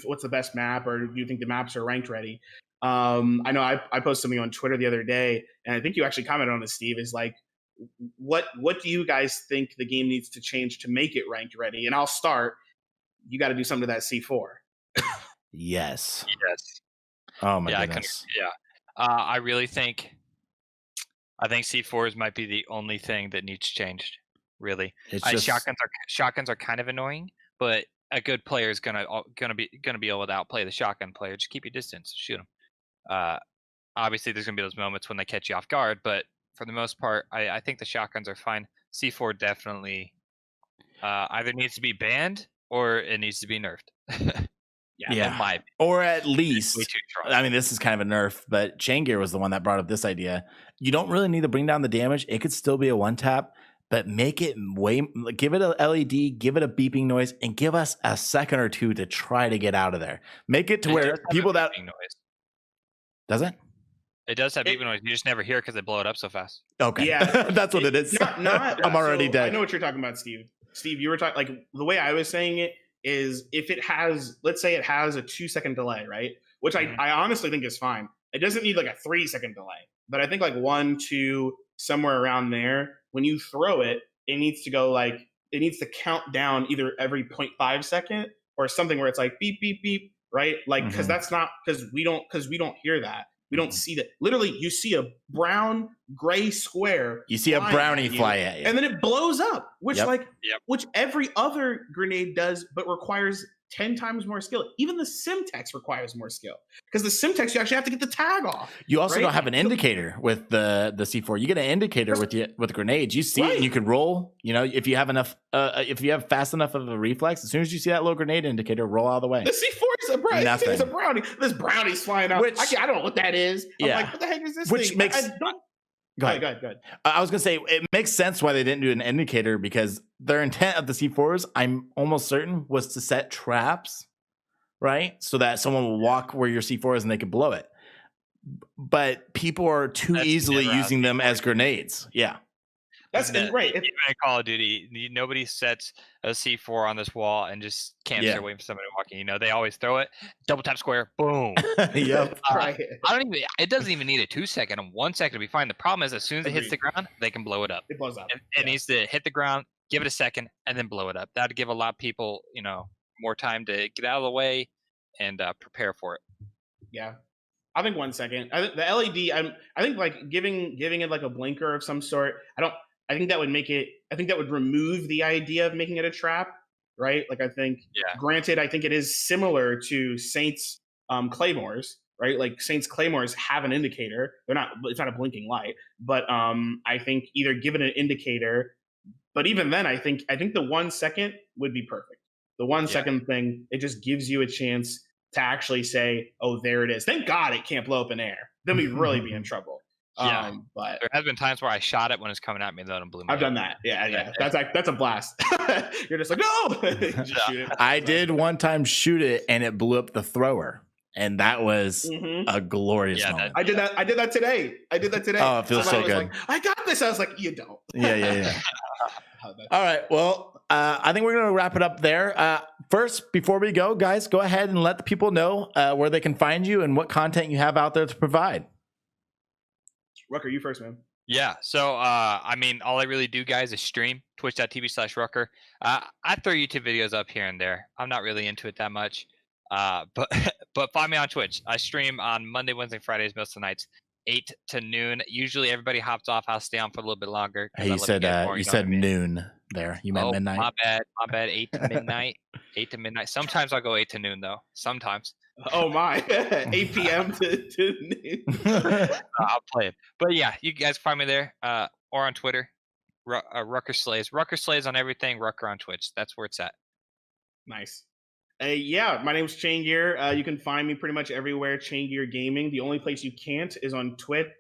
what's the best map, or do you think the maps are ranked ready? I know I posted something on Twitter the other day, and I think you actually commented on this, Steve. Is like, what do you guys think the game needs to change to make it ranked ready? And I'll start. You got to do something to that C4. Yes. Oh my goodness. I really think. I think C4s might be the only thing that needs changed. Really, shotguns are kind of annoying, but a good player is gonna be able to outplay the shotgun player. Just keep your distance, shoot them. Obviously, there's gonna be those moments when they catch you off guard, but for the most part, I think the shotguns are fine. C4 definitely either needs to be banned or it needs to be nerfed. Or at least, I mean, this is kind of a nerf, but Chaingear was the one that brought up this idea. You don't really need to bring down the damage. It could still be a one tap, but make it give it a LED, give it a beeping noise, and give us a second or two to try to get out of there. Make it to where people that noise. Does it? It does have beeping noise. You just never hear it because they blow it up so fast. Okay, yeah, that's what it is. I'm already dead. I know what you're talking about, Steve. Steve, you were talking like the way I was saying it is if it has, let's say it has a 2-second delay, right? Which I honestly think is fine. It doesn't need like a 3-second delay, but I think like 1, 2, somewhere around there. When you throw it, it needs to count down either every 0.5 second or something where it's like beep, beep, beep, right? Like, because that's not, because we don't hear that. We don't see that. Literally, you see a brown, gray square. You see a brownie fly at you. And then it blows up, which which every other grenade does, but requires 10 times more skill. Even the Simtex requires more skill because the Simtex, you actually have to get the tag off. You also right? don't have an indicator with the C4. You get an indicator with grenades. You see it and you can roll. You know, if you have enough, if you have fast enough of a reflex, as soon as you see that little grenade indicator, roll out of the way. The C4 is a brownie. Nothing. It's a brownie. This brownie's flying out. I don't know what that is. I'm like, what the heck is this Which thing? makes... Go ahead. Go ahead. I was going to say, it makes sense why they didn't do an indicator because their intent of the C4s, I'm almost certain, was to set traps, right? So that someone will walk where your C4 is and they could blow it. But people are too easily using them as grenades. Yeah. That's right. Even in Call of Duty, nobody sets a C4 on this wall and just camps there waiting for somebody walking. You know, they always throw it, double tap square, boom. Yep. It doesn't even need a 2 second. And 1 second to be fine. The problem is as soon as it hits the ground, they can blow it up. It blows up. It needs to hit the ground, give it a second, and then blow it up. That'd give a lot of people, you know, more time to get out of the way and prepare for it. Yeah. I think 1 second. I think the LED. I think like giving it like a blinker of some sort. I think that would make it. I think that would remove the idea of making it a trap, right? Like I think. Yeah. Granted, I think it is similar to Saints Claymores, right? Like Saints Claymores have an indicator. They're not. It's not a blinking light, but I think either give it an indicator. But even then, I think the 1 second would be perfect. The 1 second thing, it just gives you a chance to actually say, "Oh, there it is." Thank God it can't blow up in air. Then we'd really be in trouble. Yeah, but there has been times where I shot it when it's coming at me, and then it blew me. I've done that. Yeah. That's a blast. You're just like, no. Just shoot it. I did one time shoot it, and it blew up the thrower, and that was a glorious moment. I did that today. Oh, it feels so good. Like, I got this. I was like, you don't. Yeah. All right. Well, I think we're going to wrap it up there. First, before we go, guys, go ahead and let the people know where they can find you and what content you have out there to provide. Rucker, you first, man. Yeah. So, I mean, all I really do, guys, is stream twitch.tv/Rucker. I throw YouTube videos up here and there. I'm not really into it that much. But find me on Twitch. I stream on Monday, Wednesday, Fridays, most of the nights, 8 to noon. Usually everybody hops off. I'll stay on for a little bit longer. Hey, you said noon there. You meant midnight. My bad. 8 to midnight. 8 to midnight. Sometimes I'll go 8 to noon, though. Sometimes. Oh, my. 8 p.m. to noon. I'll play it. But, yeah, you guys find me there or on Twitter. Rucker Slays. Rucker Slays on everything. Rucker on Twitch. That's where it's at. Nice. Yeah, my name's Chaingear. You can find me pretty much everywhere, Chaingear Gaming. The only place you can't is on Twitter.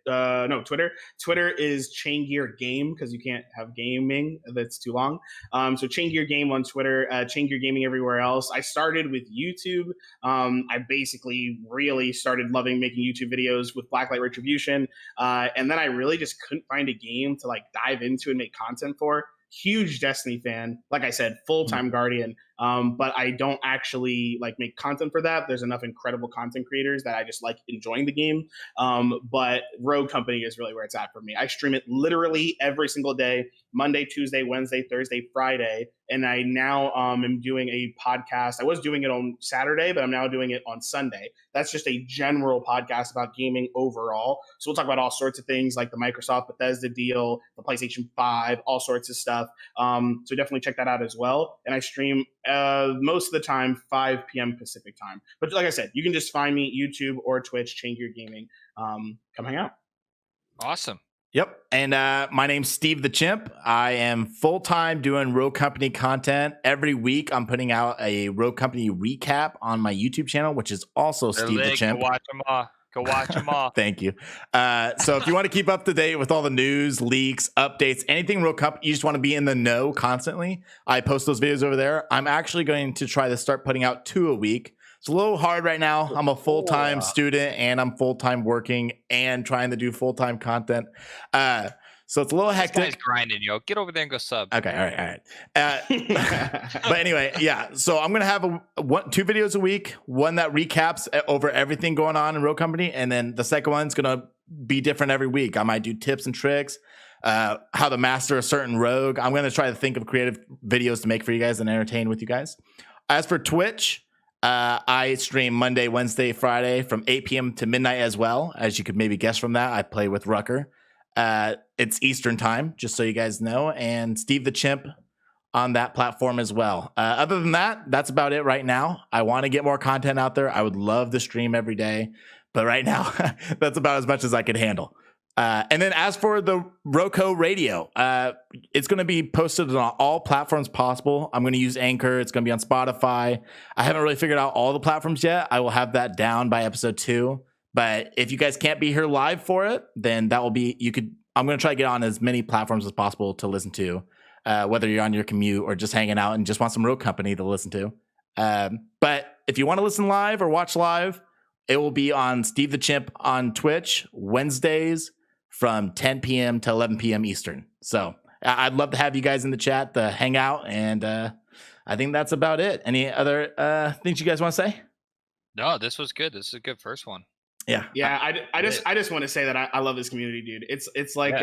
Twitter is Chaingear Game because you can't have gaming. That's too long. So Chaingear Game on Twitter, Chaingear Gaming everywhere else. I started with YouTube. I basically really started loving making YouTube videos with Blacklight Retribution. And then I really just couldn't find a game to like dive into and make content for. Huge Destiny fan, like I said, full-time Guardian, but I don't actually like make content for that. There's enough incredible content creators that I just like enjoying the game. But Rogue Company is really where it's at for me. I stream it literally every single day, Monday, Tuesday, Wednesday, Thursday, Friday, and I now am doing a podcast. I was doing it on Saturday, but I'm now doing it on Sunday. That's just a general podcast about gaming overall. So we'll talk about all sorts of things like the Microsoft Bethesda deal, the PlayStation 5, all sorts of stuff. So definitely check that out as well. And I stream most of the time 5 p.m. Pacific time. But like I said, you can just find me YouTube or Twitch, Chaingear Gaming. Come hang out. Awesome. Yep. And my name's SteveTheChimp. I am full-time doing Rogue Company content. Every week I'm putting out a Rogue Company recap on my YouTube channel, which is also SteveTheChimp. Go watch them all. Thank you. So if you want to keep up to date with all the news, leaks, updates, anything Rogue Company, you just want to be in the know constantly, I post those videos over there. I'm actually going to try to start putting out 2 a week. It's a little hard right now. I'm a full-time student and I'm full-time working and trying to do full-time content. So it's a little hectic. This guy's grinding, yo. Get over there and go sub. Okay, all right. But anyway, yeah. So I'm gonna have 2 videos a week. One that recaps over everything going on in Rogue Company, and then the second one's gonna be different every week. I might do tips and tricks, how to master a certain rogue. I'm gonna try to think of creative videos to make for you guys and entertain with you guys. As for Twitch, I stream Monday, Wednesday, Friday from 8 p.m. to midnight as well. As you could maybe guess from that, I play with Rucker. It's Eastern time, just so you guys know. And SteveTheChimp on that platform as well. Other than that, that's about it right now. I want to get more content out there. I would love to stream every day, but right now that's about as much as I could handle. And then as for the RoCo Radio, it's going to be posted on all platforms possible. I'm going to use Anchor. It's going to be on Spotify. I haven't really figured out all the platforms yet. I will have that down by episode 2. But if you guys can't be here live for it, then that will be, I'm going to try to get on as many platforms as possible to listen to, whether you're on your commute or just hanging out and just want some real company to listen to. But if you want to listen live or watch live, it will be on SteveTheChimp on Twitch Wednesdays from 10 p.m. to 11 p.m. Eastern. So I'd love to have you guys in the chat to hang out. And I think that's about it. Any other things you guys want to say? No, this was good. This is a good first one. Yeah. I just want to say that I love this community, dude. It's like,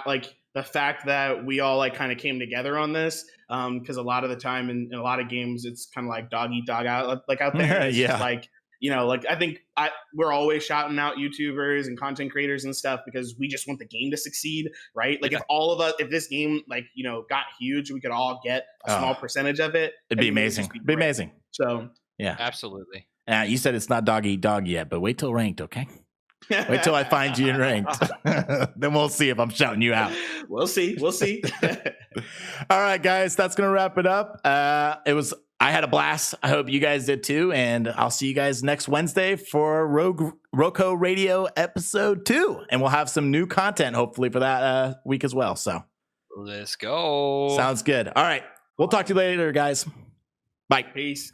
like the fact that we all like kind of came together on this. Cause a lot of the time in a lot of games, it's kind of like dog eat dog out, like out there. It's just like, like I think we're always shouting out YouTubers and content creators and stuff because we just want the game to succeed, right? Like if this game got huge, we could all get a small percentage of it. It'd be amazing. It'd be amazing. So yeah, absolutely. You said it's not dog eat dog yet, but wait till ranked, okay? Wait till I find you in ranked. Then we'll see if I'm shouting you out. We'll see. All right, guys, that's gonna wrap it up. I had a blast. I hope you guys did too. And I'll see you guys next Wednesday for RoCo Radio episode 2. And we'll have some new content hopefully for that week as well. So let's go. Sounds good. All right. We'll talk to you later, guys. Bye. Peace.